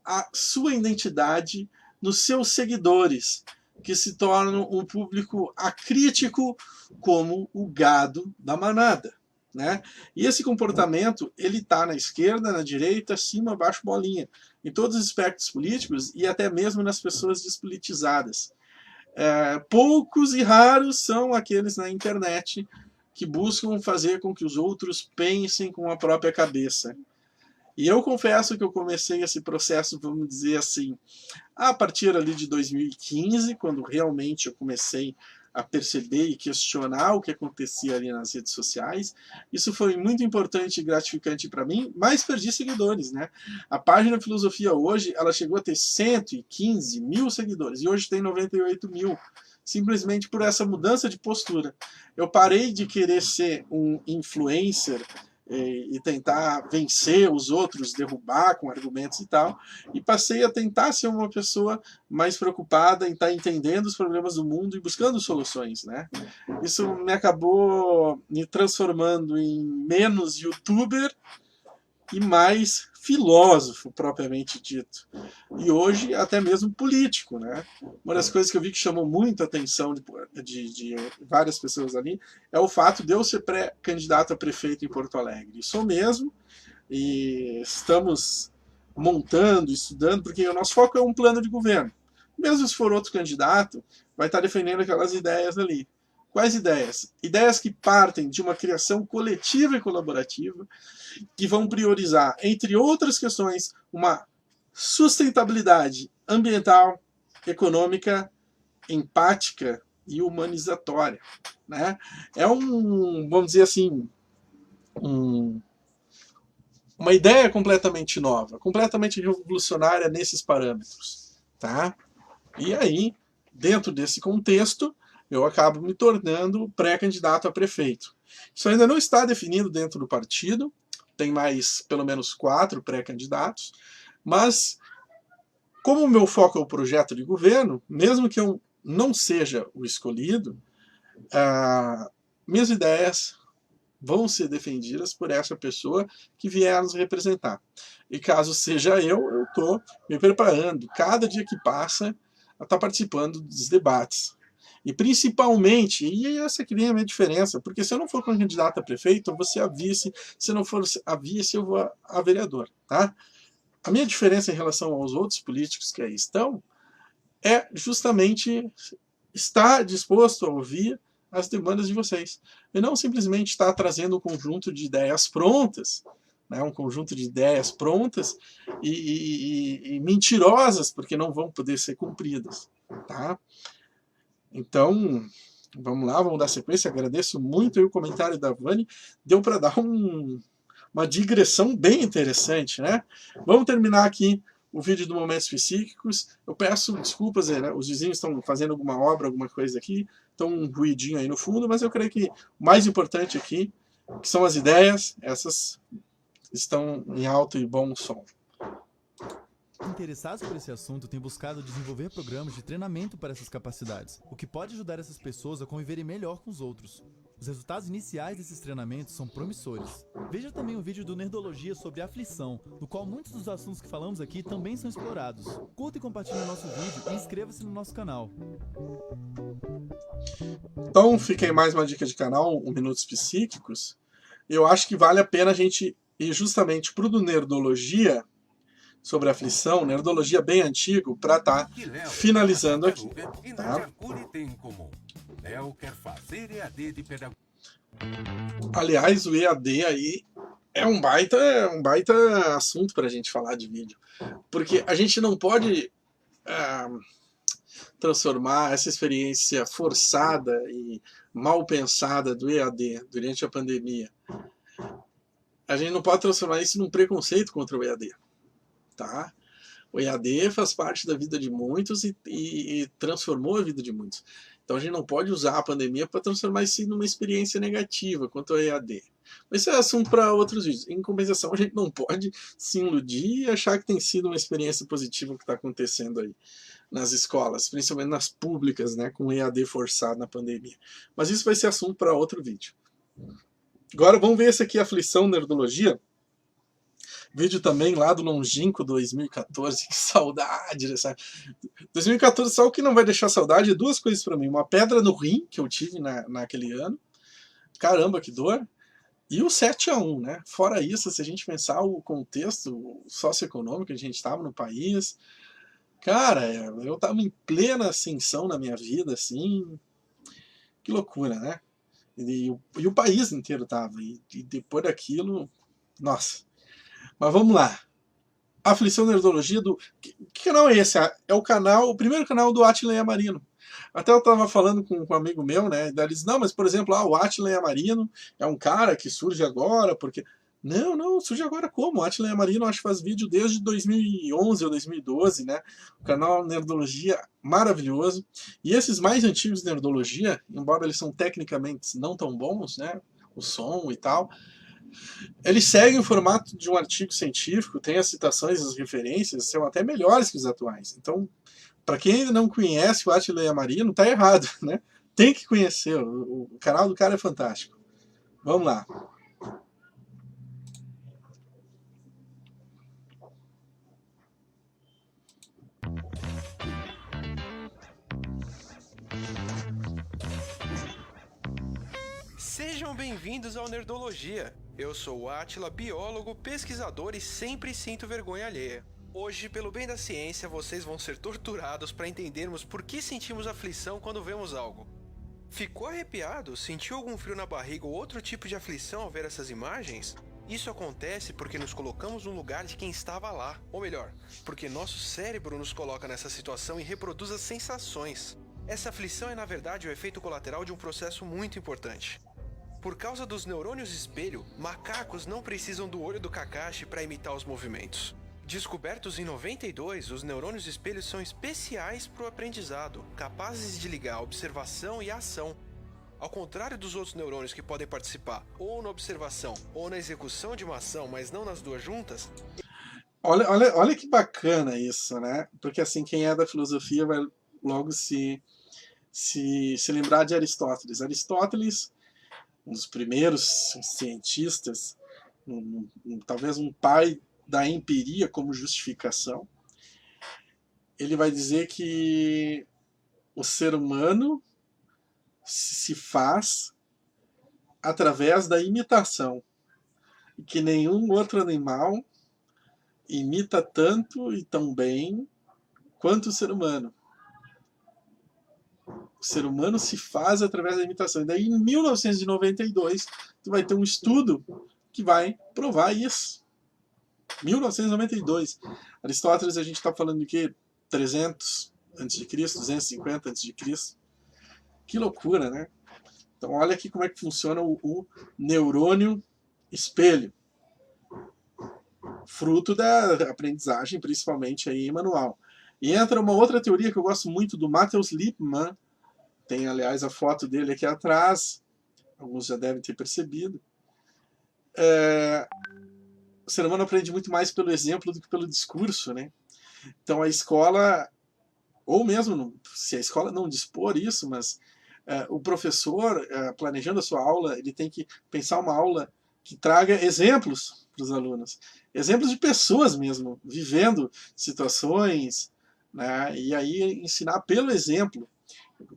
[SPEAKER 1] a sua identidade nos seus seguidores, que se tornam um público acrítico como o gado da manada, né? E esse comportamento, ele está na esquerda, na direita, cima, baixo, bolinha, em todos os aspectos políticos e até mesmo nas pessoas despolitizadas. Poucos e raros são aqueles na internet que buscam fazer com que os outros pensem com a própria cabeça. E eu confesso que eu comecei esse processo, vamos dizer assim, a partir ali de 2015, quando realmente eu comecei a perceber e questionar o que acontecia ali nas redes sociais. Isso foi muito importante e gratificante para mim, mas perdi seguidores, né? A página Filosofia hoje, ela chegou a ter 115 mil seguidores, e hoje tem 98 mil, simplesmente por essa mudança de postura. Eu parei de querer ser um influencer e tentar vencer os outros, derrubar com argumentos e tal, e passei a tentar ser uma pessoa mais preocupada em estar entendendo os problemas do mundo e buscando soluções, né? Isso me acabou me transformando em menos youtuber e mais filósofo, propriamente dito. E hoje até mesmo político, né? Uma das coisas que eu vi que chamou muito a atenção de várias pessoas ali é o fato de eu ser pré-candidato a prefeito em Porto Alegre. E sou mesmo, e estamos montando, estudando, porque o nosso foco é um plano de governo. Mesmo se for outro candidato, vai estar defendendo aquelas ideias ali. Quais ideias? Ideias que partem de uma criação coletiva e colaborativa, que vão priorizar, entre outras questões, uma sustentabilidade ambiental, econômica, empática e humanizatória, né? É vamos dizer assim, uma ideia completamente nova, completamente revolucionária nesses parâmetros, tá? E aí, dentro desse contexto, eu acabo me tornando pré-candidato a prefeito. Isso ainda não está definido dentro do partido, tem mais pelo menos 4 pré-candidatos, mas como o meu foco é o projeto de governo, mesmo que eu não seja o escolhido, minhas ideias vão ser defendidas por essa pessoa que vier nos representar. E caso seja eu estou me preparando, cada dia que passa, a estar participando dos debates. E principalmente, e essa que vem a minha diferença, porque se eu não for candidato a prefeito, eu vou ser a vice, se não for a vice, eu vou a vereador. Tá? A minha diferença em relação aos outros políticos que aí estão é justamente estar disposto a ouvir as demandas de vocês. E não simplesmente estar trazendo um conjunto de ideias prontas, né, um conjunto de ideias prontas e mentirosas, porque não vão poder ser cumpridas. Tá? Então, vamos lá, vamos dar sequência. Agradeço muito aí o comentário da Vani. Deu para dar uma digressão bem interessante, né? Vamos terminar aqui o vídeo do Momentos Psíquicos. Eu peço desculpas, né? Os vizinhos estão fazendo alguma obra, alguma coisa aqui, estão um ruidinho aí no fundo, mas eu creio que o mais importante aqui, que são as ideias, essas estão em alto e bom som.
[SPEAKER 4] Interessados por esse assunto têm buscado desenvolver programas de treinamento para essas capacidades, o que pode ajudar essas pessoas a conviverem melhor com os outros. Os resultados iniciais desses treinamentos são promissores. Veja também o vídeo do Nerdologia sobre aflição, no qual muitos dos assuntos que falamos aqui também são explorados. Curta e compartilhe o nosso vídeo e inscreva-se no nosso canal.
[SPEAKER 1] Então, fica aí mais uma dica de canal, o Minutos Psíquicos. Eu acho que vale a pena a gente ir justamente para o do Nerdologia, sobre aflição, Nerdologia bem antigo, para estar finalizando aqui. Tá? Aliás, o EAD aí é um baita assunto para a gente falar de vídeo. Porque a gente não pode transformar essa experiência forçada e mal pensada do EAD durante a pandemia. A gente não pode transformar isso num preconceito contra o EAD. Tá? O EAD faz parte da vida de muitos e transformou a vida de muitos. Então a gente não pode usar a pandemia para transformar isso numa experiência negativa quanto ao EAD. Mas isso é assunto para outros vídeos. Em compensação, a gente não pode se iludir e achar que tem sido uma experiência positiva o que está acontecendo aí nas escolas, principalmente nas públicas, né, com o EAD forçado na pandemia. Mas isso vai ser assunto para outro vídeo. Agora vamos ver esse aqui, Aflição, Nerdologia. Vídeo também lá do longínquo 2014, que saudade dessa. 2014, só o que não vai deixar saudade é duas coisas para mim. Uma pedra no rim, que eu tive naquele ano. Caramba, que dor. E o 7-1, né? Fora isso, se a gente pensar o contexto socioeconômico que a gente estava no país, cara, eu estava em plena ascensão na minha vida, assim. Que loucura, né? E o país inteiro estava. E depois daquilo, nossa. Mas vamos lá. Aflição Nerdologia do... Que canal é esse? É o primeiro canal do Átila Yamarino. Até eu estava falando com um amigo meu, né? Daí ele disse, não, mas por exemplo, o Átila Yamarino é um cara que surge agora, porque... Não, surge agora como? O Átila Yamarino acho que faz vídeo desde 2011 ou 2012, né? O canal Nerdologia maravilhoso. E esses mais antigos de Nerdologia, embora eles são tecnicamente não tão bons, né? O som e tal... Eles seguem o formato de um artigo científico, tem as citações, as referências, são até melhores que os atuais. Então, para quem ainda não conhece o Átila Yamarino, tá errado, né? Tem que conhecer, o canal do cara é fantástico. Vamos lá.
[SPEAKER 3] Sejam bem-vindos ao Nerdologia. Eu sou o Átila, biólogo, pesquisador e sempre sinto vergonha alheia. Hoje, pelo bem da ciência, vocês vão ser torturados para entendermos por que sentimos aflição quando vemos algo. Ficou arrepiado? Sentiu algum frio na barriga ou outro tipo de aflição ao ver essas imagens? Isso acontece porque nos colocamos no lugar de quem estava lá. Ou melhor, porque nosso cérebro nos coloca nessa situação e reproduz as sensações. Essa aflição é, na verdade, o efeito colateral de um processo muito importante. Por causa dos neurônios espelho, macacos não precisam do olho do Kakashi para imitar os movimentos. Descobertos em 92, os neurônios espelho são especiais para o aprendizado, capazes de ligar a observação e a ação. Ao contrário dos outros neurônios que podem participar ou na observação ou na execução de uma ação, mas não nas duas juntas...
[SPEAKER 1] Olha que bacana isso, né? Porque assim, quem é da filosofia vai logo se se lembrar de Aristóteles. Aristóteles, um dos primeiros cientistas, talvez um pai da empiria como justificação, ele vai dizer que o ser humano se faz através da imitação, e que nenhum outro animal imita tanto e tão bem quanto o ser humano. O ser humano se faz através da imitação. E daí, em 1992, tu vai ter um estudo que vai provar isso. 1992. Aristóteles, a gente está falando de quê? 300 a.C., 250 a.C. Que loucura, né? Então, olha aqui como é que funciona o neurônio espelho. Fruto da aprendizagem, principalmente aí manual. E entra uma outra teoria que eu gosto muito, do Matheus Lippmann. Tem, aliás, a foto dele aqui atrás. Alguns já devem ter percebido. O ser humano aprende muito mais pelo exemplo do que pelo discurso, né? Então a escola, ou mesmo se a escola não dispor isso, mas o professor, planejando a sua aula, ele tem que pensar uma aula que traga exemplos para os alunos. Exemplos de pessoas mesmo, vivendo situações, né? E aí ensinar pelo exemplo.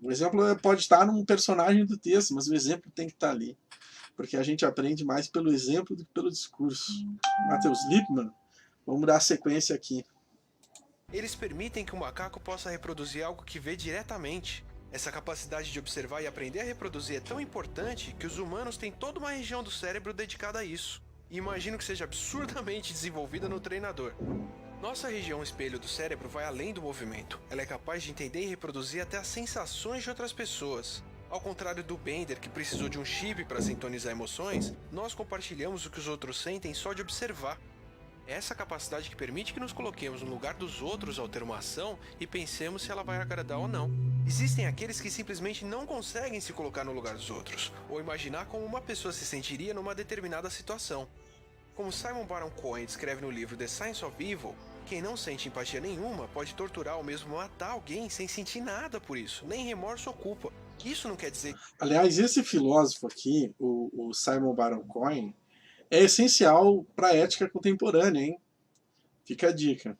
[SPEAKER 1] O exemplo pode estar num personagem do texto, mas o exemplo tem que estar ali. Porque a gente aprende mais pelo exemplo do que pelo discurso. Matheus Lippmann, vamos dar a sequência aqui.
[SPEAKER 5] Eles permitem que o macaco possa reproduzir algo que vê diretamente. Essa capacidade de observar e aprender a reproduzir é tão importante que os humanos têm toda uma região do cérebro dedicada a isso. E imagino que seja absurdamente desenvolvida no treinador. Nossa região espelho do cérebro vai além do movimento. Ela é capaz de entender e reproduzir até as sensações de outras pessoas. Ao contrário do Bender, que precisou de um chip para sintonizar emoções, nós compartilhamos o que os outros sentem só de observar. É essa capacidade que permite que nos coloquemos no lugar dos outros ao ter uma ação e pensemos se ela vai agradar ou não. Existem aqueles que simplesmente não conseguem se colocar no lugar dos outros, ou imaginar como uma pessoa se sentiria numa determinada situação. Como Simon Baron-Cohen descreve no livro The Science of Evil, quem não sente empatia nenhuma pode torturar ou mesmo matar alguém sem sentir nada por isso, nem remorso ou culpa. Isso não quer dizer...
[SPEAKER 1] Aliás, esse filósofo aqui, o Simon Baron-Cohen, é essencial para a ética contemporânea, hein? Fica a dica.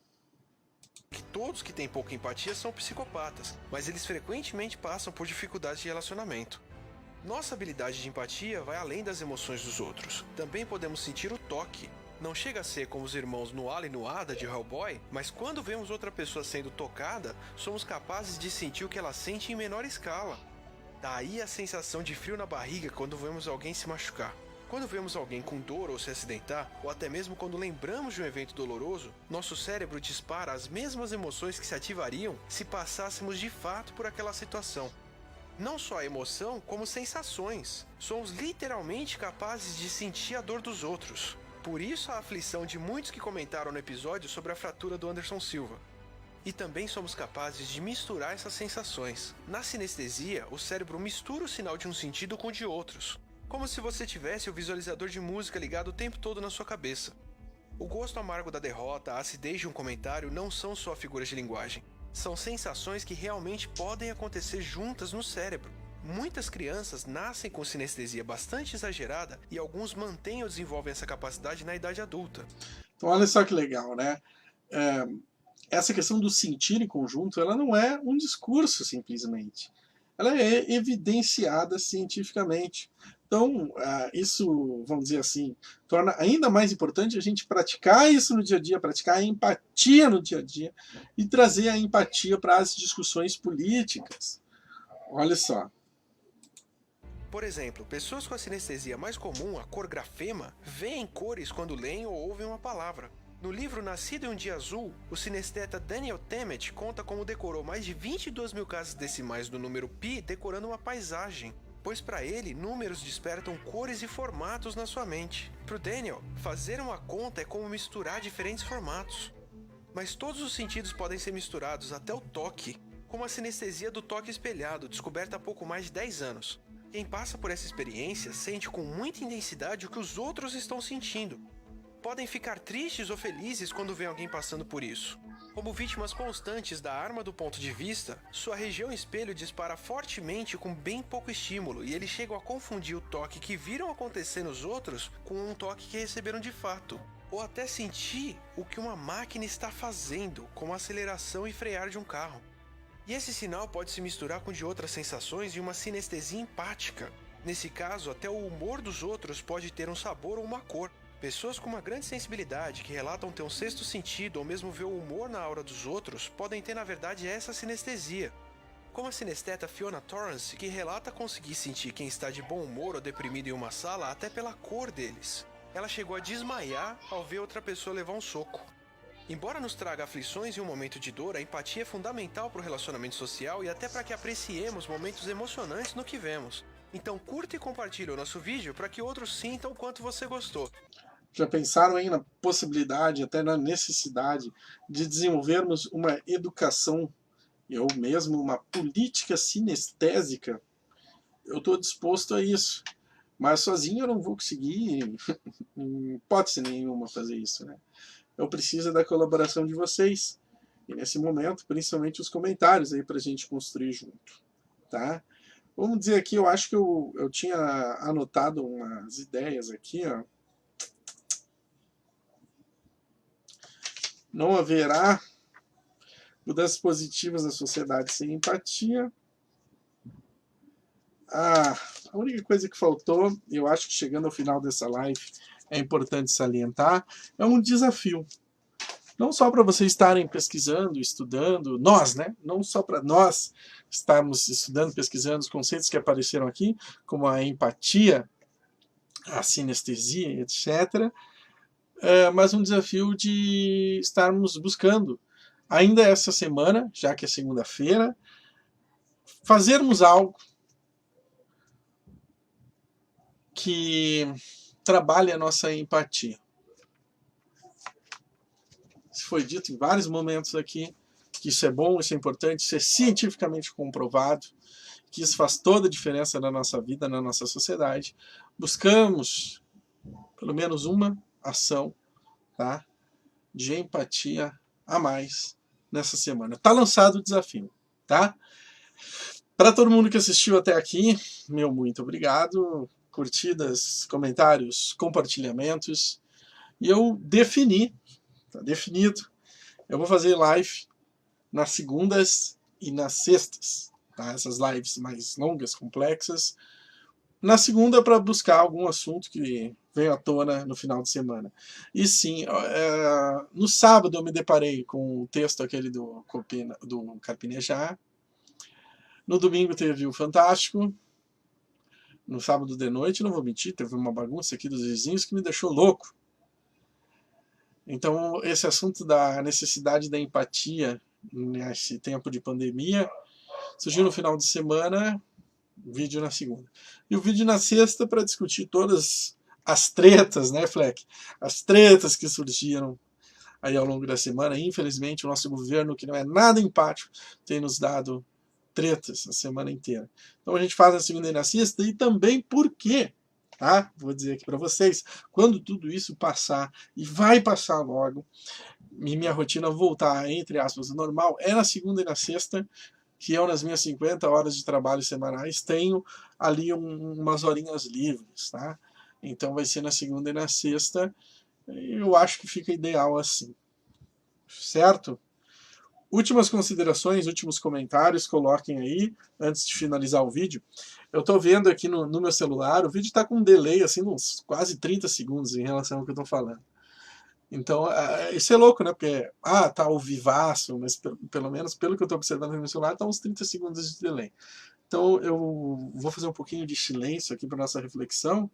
[SPEAKER 5] Que todos que têm pouca empatia são psicopatas, mas eles frequentemente passam por dificuldades de relacionamento. Nossa habilidade de empatia vai além das emoções dos outros. Também podemos sentir o toque. Não chega a ser como os irmãos Nuala e Nuada de Hellboy, mas quando vemos outra pessoa sendo tocada, somos capazes de sentir o que ela sente em menor escala. Daí a sensação de frio na barriga quando vemos alguém se machucar. Quando vemos alguém com dor ou se acidentar, ou até mesmo quando lembramos de um evento doloroso, nosso cérebro dispara as mesmas emoções que se ativariam se passássemos de fato por aquela situação. Não só a emoção, como sensações. Somos literalmente capazes de sentir a dor dos outros. Por isso a aflição de muitos que comentaram no episódio sobre a fratura do Anderson Silva. E também somos capazes de misturar essas sensações. Na sinestesia, o cérebro mistura o sinal de um sentido com o de outros. Como se você tivesse o visualizador de música ligado o tempo todo na sua cabeça. O gosto amargo da derrota, a acidez de um comentário não são só figuras de linguagem. São sensações que realmente podem acontecer juntas no cérebro. Muitas crianças nascem com sinestesia bastante exagerada e alguns mantêm ou desenvolvem essa capacidade na idade adulta.
[SPEAKER 1] Então olha só que legal, né? Essa questão do sentir em conjunto, ela não é um discurso simplesmente. Ela é evidenciada cientificamente. Então, isso, vamos dizer assim, torna ainda mais importante a gente praticar isso no dia a dia, praticar a empatia no dia a dia e trazer a empatia para as discussões políticas. Olha só.
[SPEAKER 5] Por exemplo, pessoas com a sinestesia mais comum, a cor grafema, veem cores quando leem ou ouvem uma palavra. No livro Nascido em um Dia Azul, o sinesteta Daniel Tammet conta como decorou mais de 22 mil casas decimais do número π decorando uma paisagem, pois para ele, números despertam cores e formatos na sua mente. Para o Daniel, fazer uma conta é como misturar diferentes formatos. Mas todos os sentidos podem ser misturados, até o toque, como a sinestesia do toque espelhado, descoberta há pouco mais de 10 anos. Quem passa por essa experiência sente com muita intensidade o que os outros estão sentindo. Podem ficar tristes ou felizes quando vê alguém passando por isso. Como vítimas constantes da arma do ponto de vista, sua região espelho dispara fortemente com bem pouco estímulo e eles chegam a confundir o toque que viram acontecer nos outros com um toque que receberam de fato, ou até sentir o que uma máquina está fazendo, como a aceleração e frear de um carro. E esse sinal pode se misturar com de outras sensações e uma sinestesia empática. Nesse caso, até o humor dos outros pode ter um sabor ou uma cor. Pessoas com uma grande sensibilidade que relatam ter um sexto sentido ou mesmo ver o humor na aura dos outros podem ter na verdade essa sinestesia. Como a sinesteta Fiona Torrance, que relata conseguir sentir quem está de bom humor ou deprimido em uma sala até pela cor deles. Ela chegou a desmaiar ao ver outra pessoa levar um soco. Embora nos traga aflições e um momento de dor, a empatia é fundamental para o relacionamento social e até para que apreciemos momentos emocionantes no que vemos. Então curta e compartilhe o nosso vídeo para que outros sintam o quanto você gostou.
[SPEAKER 1] Já pensaram aí na possibilidade, até na necessidade, de desenvolvermos uma educação, ou mesmo uma política sinestésica? Eu estou disposto a isso. Mas sozinho eu não vou conseguir, em hipótese nenhuma, fazer isso, né? Eu preciso da colaboração de vocês. E nesse momento, principalmente os comentários aí para a gente construir junto. Tá? Vamos dizer aqui, eu acho que eu tinha anotado umas ideias aqui, ó. Não haverá mudanças positivas na sociedade sem empatia. A única coisa que faltou, e eu acho que chegando ao final dessa live é importante salientar, é um desafio. Não só para vocês estarem pesquisando, estudando, nós, né? Não só para nós estarmos estudando, pesquisando os conceitos que apareceram aqui, como a empatia, a sinestesia, etc., mas um desafio de estarmos buscando, ainda essa semana, já que é segunda-feira, fazermos algo que trabalhe a nossa empatia. Isso foi dito em vários momentos aqui, que isso é bom, isso é importante, isso é cientificamente comprovado, que isso faz toda a diferença na nossa vida, na nossa sociedade. Buscamos pelo menos uma ação, tá, de empatia a mais nessa semana. Tá lançado o desafio, tá? Para todo mundo que assistiu até aqui, meu muito obrigado. Curtidas, comentários, compartilhamentos. E eu defini, tá definido, eu vou fazer live nas segundas e nas sextas, tá? Essas lives mais longas, complexas. Na segunda, para buscar algum assunto que veio à tona no final de semana. E sim, no sábado eu me deparei com o texto aquele do Carpinejar. No domingo teve o Fantástico. No sábado de noite, não vou mentir, teve uma bagunça aqui dos vizinhos que me deixou louco. Então, esse assunto da necessidade da empatia nesse tempo de pandemia surgiu no final de semana, vídeo na segunda. E o vídeo na sexta para discutir todas as tretas, né, Fleck? As tretas que surgiram aí ao longo da semana. Infelizmente, o nosso governo, que não é nada empático, tem nos dado tretas a semana inteira. Então a gente faz na segunda e na sexta, e também porque, tá? Vou dizer aqui para vocês, quando tudo isso passar, e vai passar logo, e minha rotina voltar, entre aspas, normal, é na segunda e na sexta, que eu, nas minhas 50 horas de trabalho semanais, tenho ali umas horinhas livres, tá? Então vai ser na segunda e na sexta, eu acho que fica ideal assim. Certo? Últimas considerações, últimos comentários, coloquem aí, antes de finalizar o vídeo. Eu estou vendo aqui no meu celular, o vídeo está com um delay, assim, uns quase 30 segundos em relação ao que eu estou falando. Então, isso é louco, né? Porque, tá ao vivaço, mas pelo menos pelo que eu estou observando no meu celular, está uns 30 segundos de delay. Então, eu vou fazer um pouquinho de silêncio aqui para nossa reflexão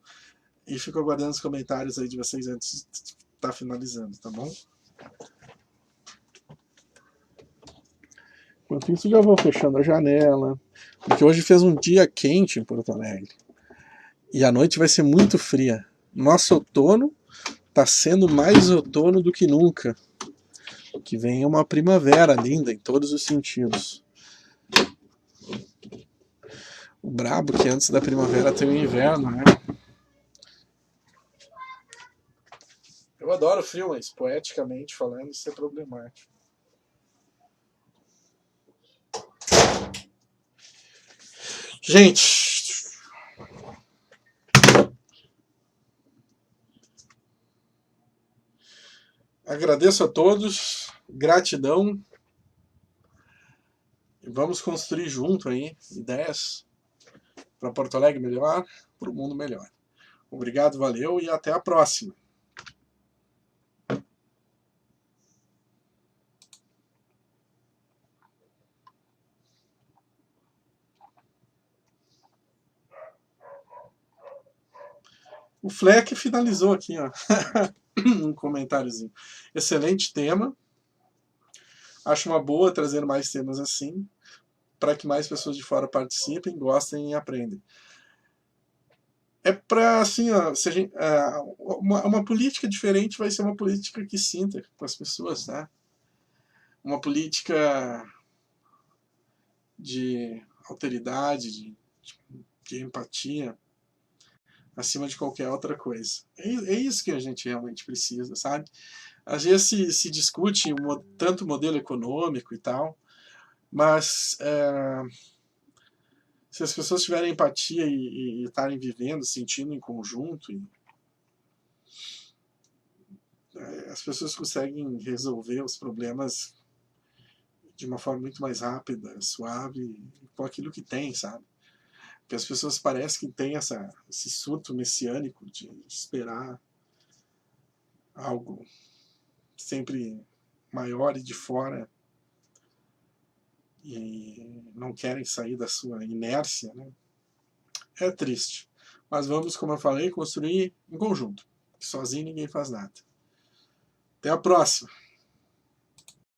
[SPEAKER 1] e fico aguardando os comentários aí de vocês antes de estar finalizando, tá bom? Enquanto isso, já vou fechando a janela, porque hoje fez um dia quente em Porto Alegre. E a noite vai ser muito fria. Nosso outono está sendo mais outono do que nunca. Que vem uma primavera linda em todos os sentidos. O brabo que antes da primavera tem o inverno, né? Eu adoro frio, mas poeticamente falando, isso é problemático. Gente, agradeço a todos, gratidão. E vamos construir junto aí ideias para Porto Alegre melhor, para o mundo melhor. Obrigado, valeu e até a próxima. O Fleck finalizou aqui, ó. Um comentáriozinho. Excelente tema. Acho uma boa trazer mais temas assim, para que mais pessoas de fora participem, gostem e aprendem. É para, assim, ó, se a gente, uma política diferente vai ser uma política que sinta com as pessoas, tá? Uma política de alteridade, de empatia, acima de qualquer outra coisa. É isso que a gente realmente precisa, sabe? Às vezes se discute tanto modelo econômico e tal, mas se as pessoas tiverem empatia e estarem vivendo, sentindo em conjunto, as pessoas conseguem resolver os problemas de uma forma muito mais rápida, suave, com aquilo que tem, sabe? Porque as pessoas parecem que têm esse surto messiânico de esperar algo sempre maior e de fora, e não querem sair da sua inércia, né? É triste. Mas vamos, como eu falei, construir em conjunto. Sozinho ninguém faz nada. Até a próxima!